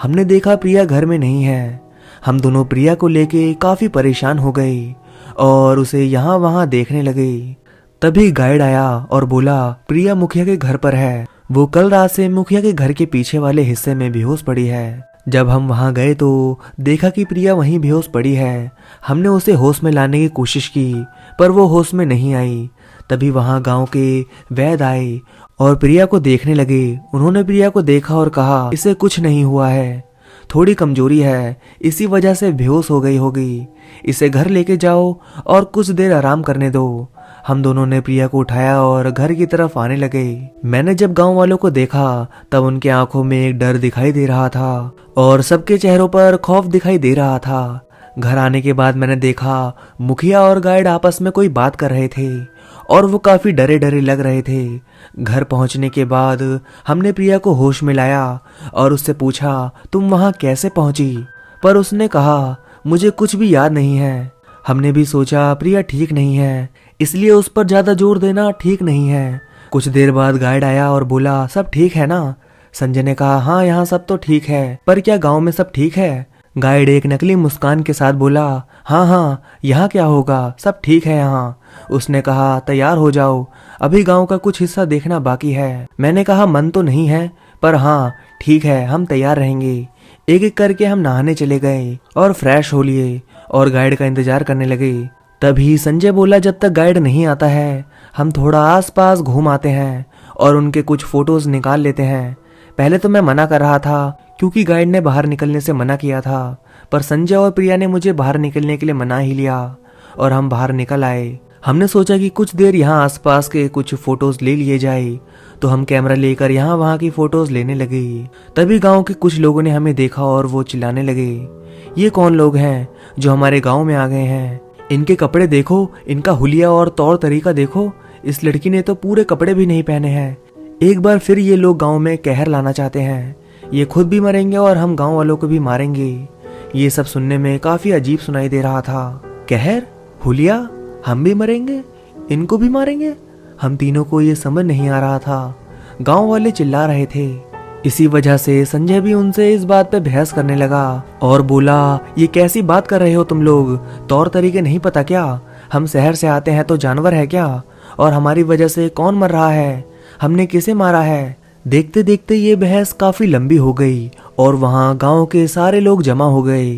हमने देखा प्रिया घर में नहीं है। हम दोनों प्रिया को लेके काफी परेशान हो गए और उसे यहाँ वहां देखने लगे। तभी गाइड आया और बोला प्रिया मुखिया के घर पर है। वो कल रात से मुखिया के घर के पीछे वाले हिस्से में बेहोश पड़ी है। जब हम वहां गए तो देखा कि प्रिया वहीं बेहोश पड़ी है। हमने उसे होश में लाने की कोशिश की पर वो होश में नहीं आई। तभी वहां गांव के वैद्य आए और प्रिया को देखने लगे। उन्होंने प्रिया को देखा और कहा इसे कुछ नहीं हुआ है, थोड़ी कमजोरी है, इसी वजह से बेहोश हो गई होगी। इसे घर लेके जाओ और कुछ देर आराम करने दो। हम दोनों ने प्रिया को उठाया और घर की तरफ आने लगे। मैंने जब गांव वालों को देखा तब उनकी आंखों में एक डर दिखाई दे रहा था और सबके चेहरों पर खौफ दिखाई दे रहा था। घर आने के बाद मैंने देखा मुखिया और गाइड आपस में कोई बात कर रहे थे और वो काफी डरे डरे लग रहे थे। घर पहुंचने के बाद हमने प्रिया को होश में लाया और उससे पूछा तुम वहां कैसे पहुंची, पर उसने कहा मुझे कुछ भी याद नहीं है। हमने भी सोचा प्रिया ठीक नहीं है, इसलिए उस पर ज्यादा जोर देना ठीक नहीं है। कुछ देर बाद गाइड आया और बोला सब ठीक है ना। संजय ने कहा हाँ यहाँ सब तो ठीक है, पर क्या गांव में सब ठीक है। गाइड एक नकली मुस्कान के साथ बोला हाँ हाँ यहाँ क्या होगा, सब ठीक है यहाँ। उसने कहा तैयार हो जाओ, अभी गांव का कुछ हिस्सा देखना बाकी है। मैंने कहा मन तो नहीं है, पर हाँ ठीक है हम तैयार रहेंगे। एक एक करके हम नहाने चले गए और फ्रेश हो लिए और गाइड का इंतजार करने लगे। तभी संजय बोला जब तक गाइड नहीं आता है हम थोड़ा आसपास घूम आते हैं और उनके कुछ फोटोज निकाल लेते हैं। पहले तो मैं मना कर रहा था क्योंकि गाइड ने बाहर निकलने से मना किया था, पर संजय और प्रिया ने मुझे बाहर निकलने के लिए मना ही लिया और हम बाहर निकल आए। हमने सोचा कि कुछ देर यहाँ आसपास के कुछ फोटोज ले लिए जाए, तो हम कैमरा लेकर यहाँ वहाँ की फोटोज लेने लगे। तभी गांव के कुछ लोगों ने हमें देखा और वो चिल्लाने लगे ये कौन लोग हैं जो हमारे गांव में आ गए हैं, इनके कपड़े देखो, इनका हुलिया और तौर तरीका देखो, इस लड़की ने तो पूरे कपड़े भी नहीं पहने हैं। एक बार फिर ये लोग गांव में कहर लाना चाहते हैं, ये खुद भी मरेंगे और हम गांव वालों को भी मारेंगे। ये सब सुनने में काफी अजीब सुनाई दे रहा था। कहर, हुलिया, हम भी मरेंगे, इनको भी मारेंगे। हम तीनों को ये समझ नहीं आ रहा था। गांव वाले चिल्ला रहे थे। इसी वजह से संजय भी उनसे इस बात पे बहस करने लगा और बोला ये कैसी बात कर रहे हो तुम लोग, तौर तरीके नहीं पता क्या? हम शहर से आते हैं तो जानवर है क्या? और हमारी वजह से कौन मर रहा है, हमने किसे मारा है? देखते देखते ये बहस काफी लंबी हो गई और वहाँ गांव के सारे लोग जमा हो गए।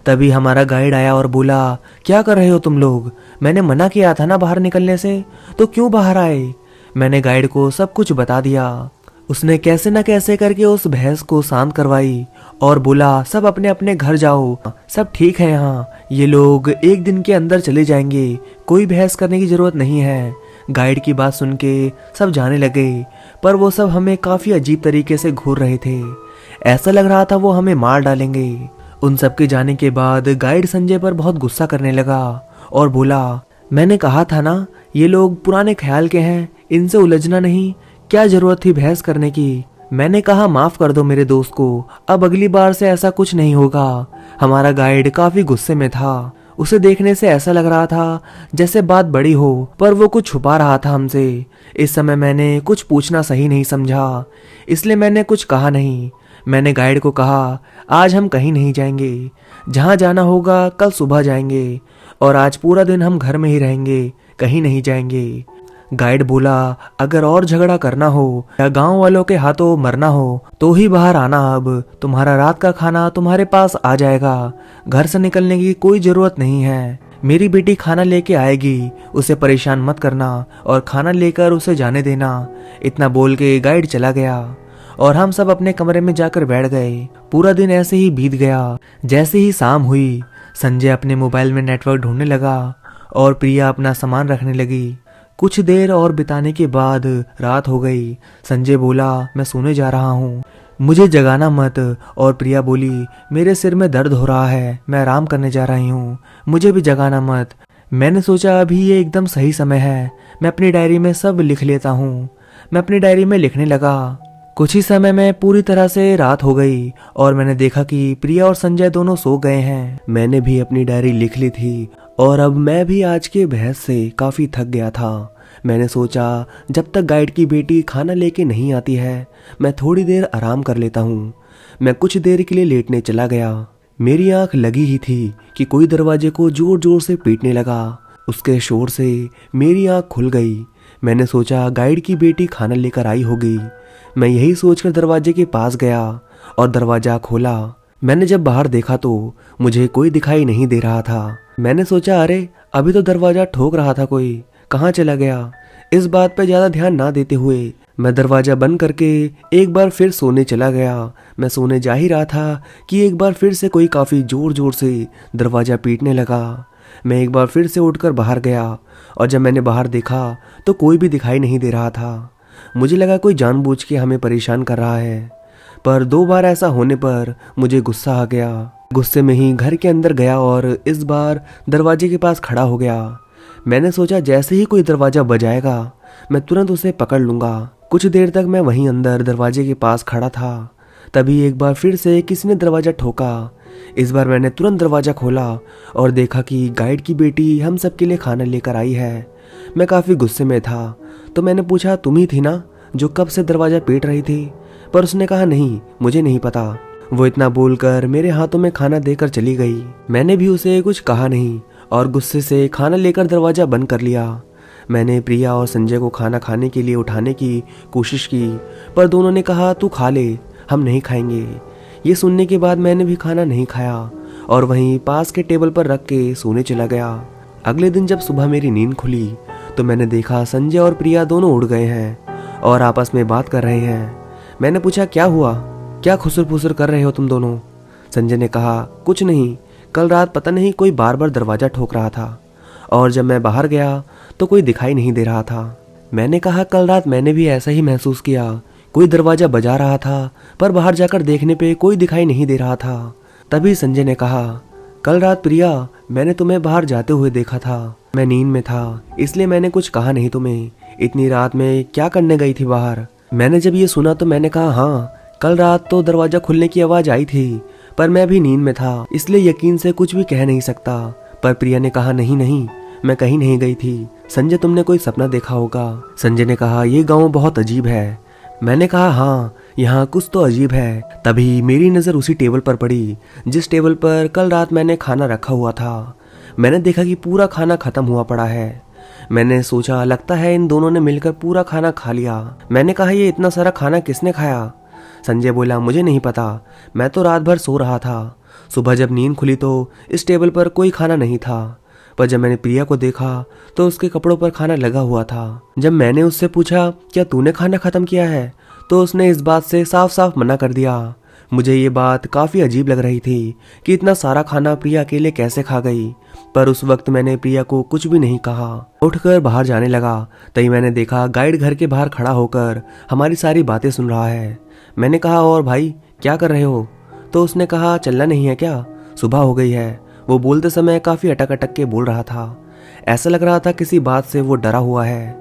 तभी हमारा गाइड आया और बोला क्या कर रहे हो तुम लोग, मैंने मना किया था ना बाहर निकलने से, तो क्यों बाहर आए? मैंने गाइड को सब कुछ बता दिया। उसने कैसे न कैसे करके उस बहस को शांत करवाई और बोला सब अपने अपने घर जाओ, सब ठीक है यहाँ, ये लोग एक दिन के अंदर चले जाएंगे, कोई बहस करने की जरूरत नहीं है। गाइड की बात सुन के सब जाने लगे, पर वो सब हमें काफी अजीब तरीके से घूर रहे थे। ऐसा लग रहा था वो हमें मार डालेंगे। उन सब के जाने के बाद गाइड संजय पर बहुत गुस्सा करने लगा और बोला मैंने कहा था ना ये लोग पुराने ख्याल के हैं, इनसे उलझना नहीं, क्या जरूरत थी बहस करने की? मैंने कहा माफ कर दो मेरे दोस्त को, अब अगली बार से ऐसा कुछ नहीं होगा। हमारा गाइड काफी गुस्से में था। उसे देखने से ऐसा लग रहा था जैसे बात बड़ी हो, पर वो कुछ छुपा रहा था हमसे। इस समय मैंने कुछ पूछना सही नहीं समझा, इसलिए मैंने कुछ कहा नहीं। मैंने गाइड को कहा आज हम कहीं नहीं जाएंगे, जहाँ जाना होगा कल सुबह जाएंगे और आज पूरा दिन हम घर में ही रहेंगे, कहीं नहीं जाएंगे। गाइड बोला अगर और झगड़ा करना हो या गांव वालों के हाथों मरना हो तो ही बाहर आना, अब तुम्हारा रात का खाना तुम्हारे पास आ जाएगा, घर से निकलने की कोई जरूरत नहीं है। मेरी बेटी खाना लेके आएगी, उसे परेशान मत करना और खाना लेकर उसे जाने देना। इतना बोल के गाइड चला गया और हम सब अपने कमरे में जाकर बैठ गए। पूरा दिन ऐसे ही बीत गया। जैसे ही शाम हुई संजय अपने मोबाइल में नेटवर्क ढूंढने लगा और प्रिया अपना सामान रखने लगी। कुछ देर और बिताने के बाद रात हो गई। संजय बोला मैं सोने जा रहा हूँ, मुझे जगाना मत। और प्रिया बोली मेरे सिर में दर्द हो रहा है, मैं आराम करने जा रही हूँ, मुझे भी जगाना मत। मैंने सोचा अभी ये एकदम सही समय है, मैं अपनी डायरी में सब लिख लेता हूँ। मैं अपनी डायरी में लिखने लगा। कुछ ही समय में पूरी तरह से रात हो गई और मैंने देखा कि प्रिया और संजय दोनों सो गए हैं। मैंने भी अपनी डायरी लिख ली थी और अब मैं भी आज के बहस से काफी थक गया था। मैंने सोचा जब तक गाइड की बेटी खाना लेके नहीं आती है मैं थोड़ी देर आराम कर लेता हूँ। मैं कुछ देर के लिए लेटने चला गया। मेरी आंख लगी ही थी कि कोई दरवाजे को जोर जोर से पीटने लगा। उसके शोर से मेरी आंख खुल गई। मैंने सोचा गाइड की बेटी खाना लेकर आई होगी। मैं यही सोचकर दरवाजे के पास गया और दरवाजा खोला। मैंने जब बाहर देखा तो मुझे कोई दिखाई नहीं दे रहा था। मैंने सोचा अरे अभी तो दरवाजा ठोक रहा था कोई, कहाँ चला गया। इस बात पर ज्यादा ध्यान ना देते हुए मैं दरवाजा बंद करके एक बार फिर सोने चला गया। मैं सोने जा ही रहा था कि एक बार फिर से कोई काफी जोर जोर से दरवाजा पीटने लगा। मैं एक बार फिर से उठकर बाहर गया और जब मैंने बाहर देखा तो कोई भी दिखाई नहीं दे रहा था। मुझे लगा कोई जानबूझ के हमें परेशान कर रहा है, पर 2 बार ऐसा होने पर मुझे गुस्सा आ गया। गुस्से में ही घर के अंदर गया और इस बार दरवाजे के पास खड़ा हो गया। मैंने सोचा जैसे ही कोई दरवाजा बजाएगा मैं तुरंत उसे पकड़ लूंगा। कुछ देर तक मैं वहीं अंदर दरवाजे के पास खड़ा था। तभी एक बार फिर से किसी ने दरवाजा ठोका। इस बार मैंने तुरंत दरवाजा खोला और देखा कि गाइड की बेटी हम सबके लिए खाना लेकर आई है। मैं काफ़ी गुस्से में था तो मैंने पूछा तुम ही थी ना जो कब से दरवाजा पीट रही थी? पर उसने कहा नहीं, मुझे नहीं पता। वो इतना बोलकर मेरे हाथों में खाना देकर चली गई। मैंने भी उसे कुछ कहा नहीं और गुस्से से खाना लेकर दरवाजा बंद कर लिया। मैंने प्रिया और संजय को खाना खाने के लिए उठाने की कोशिश की, पर दोनों ने कहा तू खा ले, हम नहीं खाएंगे। ये सुनने के बाद मैंने भी खाना नहीं खाया और वहीं पास के टेबल पर रख के सोने चला गया। अगले दिन जब सुबह मेरी नींद खुली तो मैंने देखा संजय और प्रिया दोनों उड़ गए हैं और आपस में बात कर रहे हैं। मैंने पूछा क्या हुआ, क्या खुसर फुसर कर रहे हो तुम दोनों? संजय ने कहा कुछ नहीं, कल रात पता नहीं कोई बार बार दरवाजा ठोक रहा था और जब मैं बाहर गया तो कोई दिखाई नहीं दे रहा था। मैंने कहा कल रात मैंने भी ऐसा ही महसूस किया, कोई दरवाजा बजा रहा था पर बाहर जाकर देखने पे कोई दिखाई नहीं दे रहा था। तभी संजय ने कहा कल रात प्रिया मैंने तुम्हें बाहर जाते हुए देखा था, मैं नींद में था इसलिए मैंने कुछ कहा नहीं तुम्हें। इतनी रात में क्या करने गई थी बाहर? मैंने जब ये सुना तो मैंने कहा हाँ, कल रात तो दरवाजा खुलने की आवाज आई थी पर मैं भी नींद में था इसलिए यकीन से कुछ भी कह नहीं सकता। पर प्रिया ने कहा नहीं नहीं, मैं कहीं नहीं गई थी। संजय तुमने कोई सपना देखा होगा। संजय ने कहा ये गांव बहुत अजीब है। मैंने कहा हाँ, यहाँ कुछ तो अजीब है। तभी मेरी नज़र उसी टेबल पर पड़ी जिस टेबल पर कल रात मैंने खाना रखा हुआ था। मैंने देखा कि पूरा खाना खत्म हुआ पड़ा है। मैंने सोचा लगता है इन दोनों ने मिलकर पूरा खाना खा लिया। मैंने कहा ये इतना सारा खाना किसने खाया? संजय बोला मुझे नहीं पता, मैं तो रात भर सो रहा था। सुबह जब नींद खुली तो इस टेबल पर कोई खाना नहीं था, पर जब मैंने प्रिया को देखा तो उसके कपड़ों पर खाना लगा हुआ था। जब मैंने उससे पूछा क्या तूने खाना खत्म किया है तो उसने इस बात से साफ साफ मना कर दिया। मुझे ये बात काफ़ी अजीब लग रही थी कि इतना सारा खाना प्रिया अकेले कैसे खा गई, पर उस वक्त मैंने प्रिया को कुछ भी नहीं कहा। उठकर बाहर जाने लगा तभी मैंने देखा गाइड घर के बाहर खड़ा होकर हमारी सारी बातें सुन रहा है। मैंने कहा और भाई क्या कर रहे हो? तो उसने कहा चलना नहीं है क्या, सुबह हो गई है। वो बोलते समय काफ़ी अटक अटक के बोल रहा था, ऐसा लग रहा था किसी बात से वो डरा हुआ है।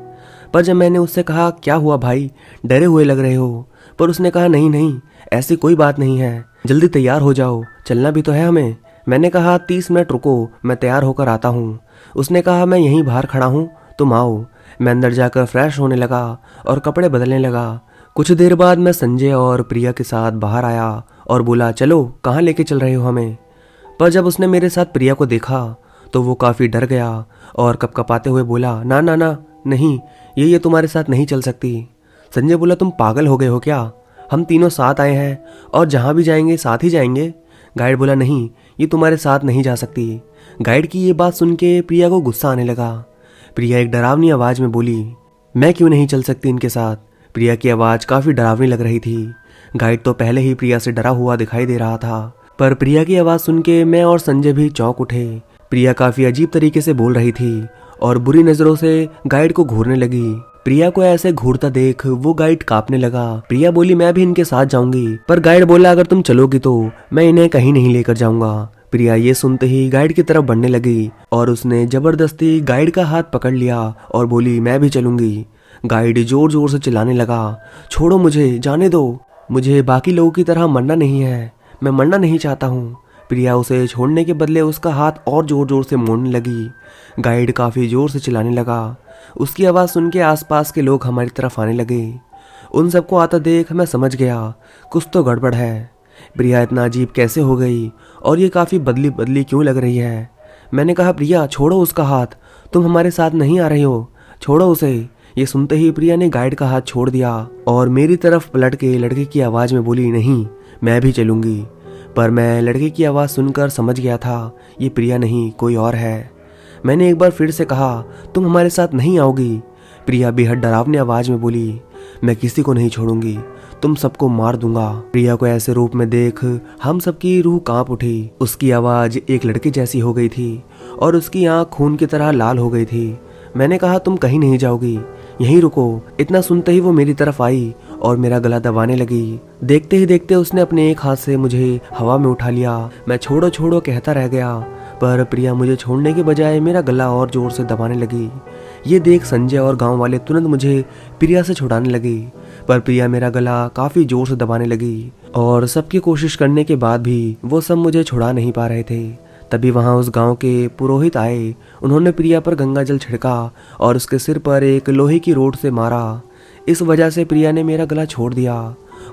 पर जब मैंने उससे कहा क्या हुआ भाई, डरे हुए लग रहे हो, पर उसने कहा नहीं नहीं ऐसी कोई बात नहीं है, जल्दी तैयार हो जाओ, चलना भी तो है हमें। मैंने कहा 30 मिनट रुको, मैं तैयार होकर आता हूँ। उसने कहा मैं यहीं बाहर खड़ा हूँ, तुम आओ। मैं अंदर जाकर फ्रेश होने लगा और कपड़े बदलने लगा। कुछ देर बाद मैं संजय और प्रिया के साथ बाहर आया और बोला चलो कहाँ लेके चल रहे हो हमें? पर जब उसने मेरे साथ प्रिया को देखा तो वो काफ़ी डर गया और कपकपाते हुए बोला ना ना ना नहीं, ये तुम्हारे साथ नहीं चल सकती। संजय बोला तुम पागल हो गए हो क्या, हम तीनों साथ आए हैं और जहाँ भी जाएंगे साथ ही जाएंगे। गाइड बोला नहीं, ये तुम्हारे साथ नहीं जा सकती। गाइड की ये बात सुन के प्रिया को गुस्सा आने लगा। प्रिया एक डरावनी आवाज़ में बोली मैं क्यों नहीं चल सकती इनके साथ? प्रिया की आवाज़ काफ़ी डरावनी लग रही थी। गाइड तो पहले ही प्रिया से डरा हुआ दिखाई दे रहा था, पर प्रिया की आवाज़ सुन के मैं और संजय भी चौंक उठे। प्रिया काफ़ी अजीब तरीके से बोल रही थी और बुरी नज़रों से गाइड को घूरने लगी। प्रिया को ऐसे घूरता देख वो गाइड कांपने लगा। प्रिया बोली मैं भी इनके साथ जाऊंगी, पर गाइड बोला अगर तुम चलोगी तो मैं इन्हें कहीं नहीं लेकर जाऊंगा। प्रिया ये सुनते ही गाइड की तरफ बढ़ने लगी और उसने जबरदस्ती गाइड का हाथ पकड़ लिया और बोली मैं भी चलूंगी। गाइड जोर जोर से चिल्लाने लगा छोड़ो मुझे, जाने दो, मुझे बाकी लोगों की तरह मरना नहीं है, मैं मरना नहीं चाहता हूँ। प्रिया उसे छोड़ने के बदले उसका हाथ और जोर जोर से मोड़ने लगी। गाइड काफ़ी जोर से चिल्लाने लगा। उसकी आवाज़ सुन के आसपास के लोग हमारी तरफ आने लगे। उन सबको आता देख मैं समझ गया कुछ तो गड़बड़ है। प्रिया इतना अजीब कैसे हो गई और ये काफ़ी बदली बदली क्यों लग रही है? मैंने कहा प्रिया छोड़ो उसका हाथ,
तुम हमारे साथ नहीं आ रही हो, छोड़ो उसे। ये सुनते ही प्रिया ने गाइड का हाथ छोड़ दिया और मेरी तरफ पलट के लड़के की आवाज में बोली, नहीं मैं भी चलूंगी। पर मैं लड़के की आवाज सुनकर समझ गया था ये प्रिया नहीं कोई और है। मैंने एक बार फिर से कहा, तुम हमारे साथ नहीं आओगी? प्रिया बेहद डरावनी आवाज में बोली, मैं किसी को नहीं छोड़ूंगी, तुम सबको मार दूंगा। प्रिया को ऐसे रूप में देख हम सबकी रूह कांप उठी। उसकी आवाज एक लड़के जैसी हो गई थी और उसकी आंख खून की तरह लाल हो गई थी। मैंने कहा, तुम कहीं नहीं जाओगी, यहीं रुको। इतना सुनते ही वो मेरी तरफ आई और मेरा गला दबाने लगी। देखते ही देखते उसने अपने एक हाथ से मुझे हवा में उठा लिया। मैं छोड़ो छोड़ो कहता रह गया, पर प्रिया मुझे छोड़ने के बजाय मेरा गला और जोर से दबाने लगी। ये देख संजय और गांव वाले तुरंत मुझे प्रिया से छुड़ाने लगे, पर प्रिया मेरा गला काफी जोर से दबाने लगी और सबकी कोशिश करने के बाद भी वो सब मुझे छुड़ा नहीं पा रहे थे। तभी वहां उस गांव के पुरोहित आए। उन्होंने प्रिया पर गंगा जल छिड़का और उसके सिर पर एक लोहे की रोड से मारा। इस वजह से प्रिया ने मेरा गला छोड़ दिया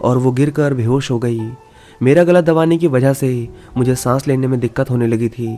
और वो गिरकर बेहोश हो गई। मेरा गला दबाने की वजह से मुझे सांस लेने में दिक्कत होने लगी थी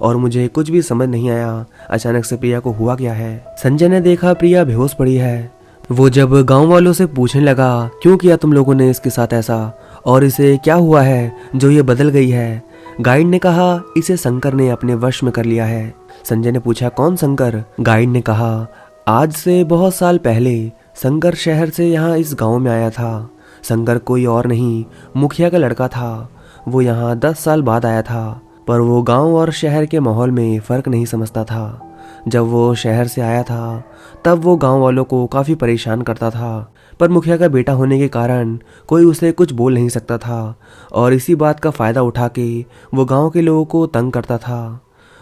और मुझे कुछ भी समझ नहीं आया अचानक से प्रिया को हुआ क्या है। संजय ने देखा प्रिया बेहोश पड़ी है। वो जब गांव वालों से पूछने लगा, क्यों किया तुम लोगों ने इसके साथ ऐसा और इसे क्या हुआ है जो ये बदल गई है? गाइड ने कहा, इसे शंकर ने अपने वश में कर लिया है। संजय ने पूछा, कौन शंकर? गाइड ने कहा, आज से बहुत साल पहले शंकर शहर से यहाँ इस गांव में आया था। शंकर कोई और नहीं, मुखिया का लड़का था। वो यहाँ 10 साल बाद आया था, पर वो गांव और शहर के माहौल में फर्क नहीं समझता था। जब वो शहर से आया था तब वो गांव वालों को काफी परेशान करता था, पर मुखिया का बेटा होने के कारण कोई उसे कुछ बोल नहीं सकता था और इसी बात का फायदा उठा के वो गांव के लोगों को तंग करता था।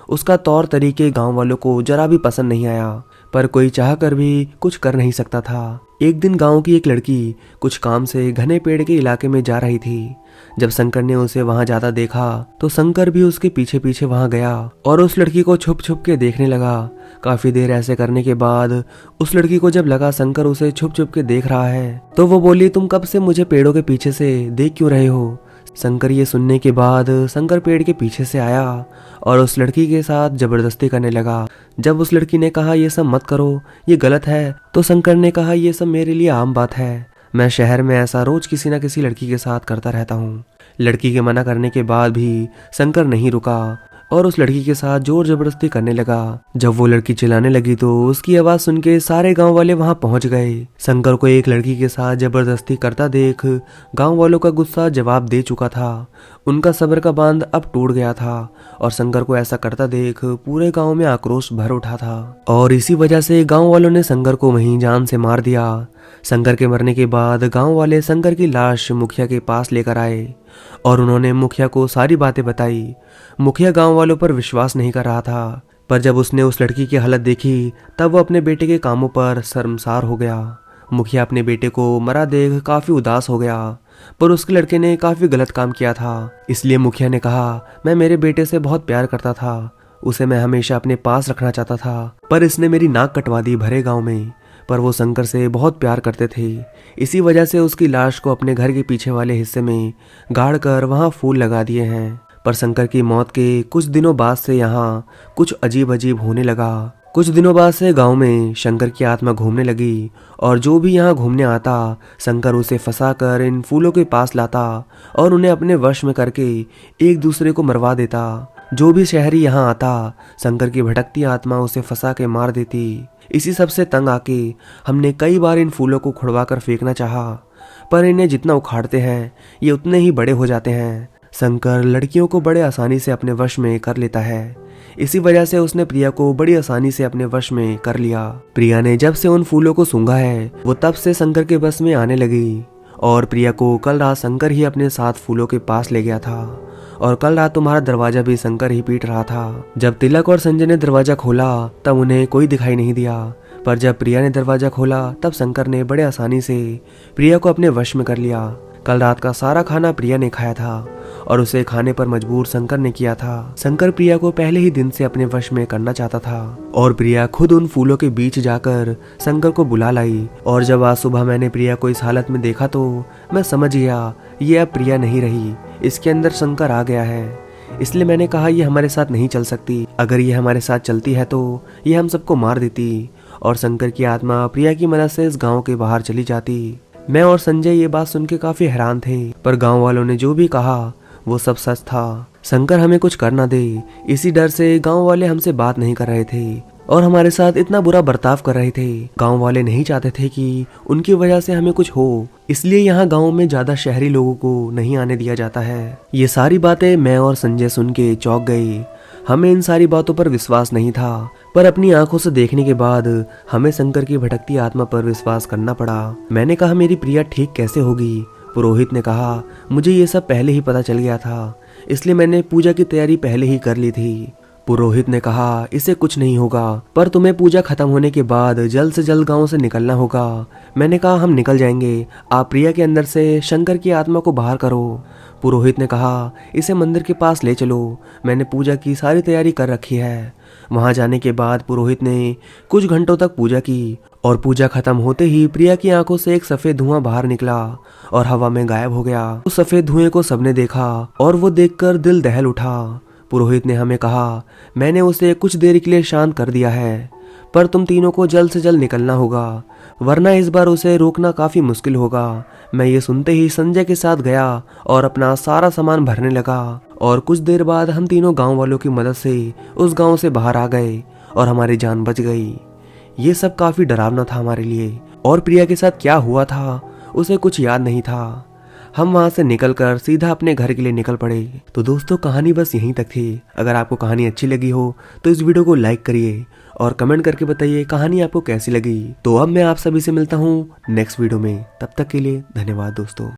उसका तौर तरीके गांव वालों को जरा भी पसंद नहीं आया, पर कोई चाह कर भी कुछ कर नहीं सकता था। एक दिन गांव की एक लड़की कुछ काम से घने पेड़ के इलाके में जा रही थी। जब शंकर ने उसे वहां जाता देखा तो शंकर भी उसके पीछे पीछे वहां गया और उस लड़की को छुप छुप के देखने लगा। काफी देर ऐसे करने के बाद उस लड़की को जब लगा शंकर उसे छुप छुप के देख रहा है तो वो बोली, तुम कब से मुझे पेड़ों के पीछे से देख क्यों रहे हो? शंकर ये सुनने के बाद शंकर पेड़ के पीछे से आया और उस लड़की के साथ जबरदस्ती करने लगा। जब उस लड़की ने कहा, ये सब मत करो, ये गलत है, तो शंकर ने कहा, ये सब मेरे लिए आम बात है। मैं शहर में ऐसा रोज किसी न किसी लड़की के साथ करता रहता हूँ। लड़की के मना करने के बाद भी शंकर नहीं रुका और उस लड़की के साथ जोर जबरदस्ती करने लगा। जब वो लड़की चिल्लाने लगी तो उसकी आवाज सुन के सारे गांव वाले वहां पहुंच गए। शंकर को एक लड़की के साथ जबरदस्ती करता देख गांव वालों का गुस्सा जवाब दे चुका था। उनका सब्र का बांध अब टूट गया था और शंकर को ऐसा करता देख पूरे गांव में आक्रोश भर उठा था और इसी वजह से गांव वालों ने शंकर को वहीं जान से मार दिया। शंकर के मरने के बाद गांव वाले शंकर की लाश मुखिया के पास लेकर आए और उन्होंने मुखिया को सारी बातें बताई। मुखिया गांव वालों पर विश्वास नहीं कर रहा था, पर जब उसने उस लड़की की हालत देखी तब वो अपने बेटे के कामों पर शर्मसार हो गया। मुखिया अपने बेटे को मरा देख काफी उदास हो गया, पर उसके लड़के ने काफी गलत काम किया था। इसलिए मुखिया ने कहा, मैं मेरे बेटे से बहुत प्यार करता था, उसे मैं हमेशा अपने पास रखना चाहता था, पर इसने मेरी नाक कटवा दी भरे गांव में। पर वो शंकर से बहुत प्यार करते थे, इसी वजह से उसकी लाश को अपने घर के पीछे वाले हिस्से में गाड़ कर वहाँ फूल लगा दिए हैं। पर शंकर की मौत के कुछ दिनों बाद से यहाँ कुछ अजीब अजीब होने लगा। कुछ दिनों बाद से गांव में शंकर की आत्मा घूमने लगी और जो भी यहाँ घूमने आता शंकर उसे फंसा कर इन फूलों के पास लाता और उन्हें अपने वश में करके एक दूसरे को मरवा देता। जो भी शहरी यहाँ आता शंकर की भटकती आत्मा उसे फंसा के मार देती। इसी सब से तंग आके हमने कई बार इन फूलों को खुड़वा कर फेंकना चाहा, पर इन्हें जितना उखाड़ते हैं ये उतने ही बड़े हो जाते हैं। शंकर लड़कियों को बड़े आसानी से अपने वश में कर लेता है, इसी वजह से उसने प्रिया को बड़ी आसानी से अपने वश में कर लिया। प्रिया ने जब से उन फूलों को सूंघा है वो तब से शंकर के बस में आने लगी और प्रिया को कल रात शंकर ही अपने साथ फूलों के पास ले गया था और कल रात तुम्हारा दरवाजा भी शंकर ही पीट रहा था। जब तिलक और संजय ने दरवाजा खोला तब उन्हें कोई दिखाई नहीं दिया, पर जब प्रिया ने दरवाजा खोला तब शंकर ने बड़े आसानी से प्रिया को अपने वश में कर लिया। कल रात का सारा खाना प्रिया ने खाया था और उसे खाने पर मजबूर शंकर ने किया था। शंकर प्रिया को पहले ही दिन से अपने वश में करना चाहता था और प्रिया खुद उन फूलों के बीच जाकर शंकर को बुला लाई। और जब आज सुबह मैंने प्रिया को इस हालत में देखा तो मैं समझ गया ये अब प्रिया नहीं रही, इसके अंदर शंकर आ गया है। इसलिए मैंने कहा ये हमारे साथ नहीं चल सकती। अगर ये हमारे साथ चलती है तो ये हम सबको मार देती और शंकर की आत्मा प्रिया की मदद से इस गांव के बाहर चली जाती। मैं और संजय ये बात सुन के काफी हैरान थे, पर गांव वालों ने जो भी कहा वो सब सच था। शंकर हमें कुछ कर ना दे, इसी डर से गांव वाले हमसे बात नहीं कर रहे थे और हमारे साथ इतना बुरा बर्ताव कर रहे थे। गांव वाले नहीं चाहते थे कि उनकी वजह से हमें कुछ हो, इसलिए यहाँ गांव में ज्यादा शहरी लोगों को नहीं आने दिया जाता है। ये सारी बातें मैं और संजय सुन के चौंक गए। हमें इन सारी बातों पर विश्वास नहीं था, पर अपनी आंखों से देखने के बाद हमें शंकर की भटकती आत्मा पर विश्वास करना पड़ा। मैंने कहा मेरी प्रिया ठीक कैसे होगी? पुरोहित ने कहा मुझे ये सब पहले ही पता चल गया था, इसलिए मैंने पूजा की तैयारी पहले ही कर ली थी। पुरोहित ने कहा इसे कुछ नहीं होगा, पर तुम्हें पूजा खत्म होने के बाद जल्द से जल्द गांव से निकलना होगा। मैंने कहा हम निकल जाएंगे, आप प्रिया के अंदर से शंकर की आत्मा को बाहर करो। पुरोहित ने कहा इसे मंदिर के पास ले चलो, मैंने पूजा की सारी तैयारी कर रखी है। वहां जाने के बाद पुरोहित ने कुछ घंटों तक पूजा की और पूजा खत्म होते ही प्रिया की आंखों से एक सफेद धुआं बाहर निकला और हवा में गायब हो गया। उस सफेद धुएं को सबने देखा और वो देखकर दिल दहल उठा। पुरोहित ने हमें कहा मैंने उसे कुछ देर के लिए शांत कर दिया है, पर तुम तीनों को जल्द से जल्द निकलना होगा, वरना इस बार उसे रोकना काफी मुश्किल होगा। मैं ये सुनते ही संजय के साथ गया और अपना सारा सामान भरने लगा और कुछ देर बाद हम तीनों गांव वालों की मदद से उस गांव से बाहर आ गए और हमारी जान बच गई। ये सब काफी डरावना था हमारे लिए और प्रिया के साथ क्या हुआ था उसे कुछ याद नहीं था। हम वहां से निकलकर सीधा अपने घर के लिए निकल पड़े। तो दोस्तों कहानी बस यहीं तक थी। अगर आपको कहानी अच्छी लगी हो तो इस वीडियो को लाइक करिए और कमेंट करके बताइए कहानी आपको कैसी लगी। तो अब मैं आप सभी से मिलता हूँ नेक्स्ट वीडियो में, तब तक के लिए धन्यवाद दोस्तों।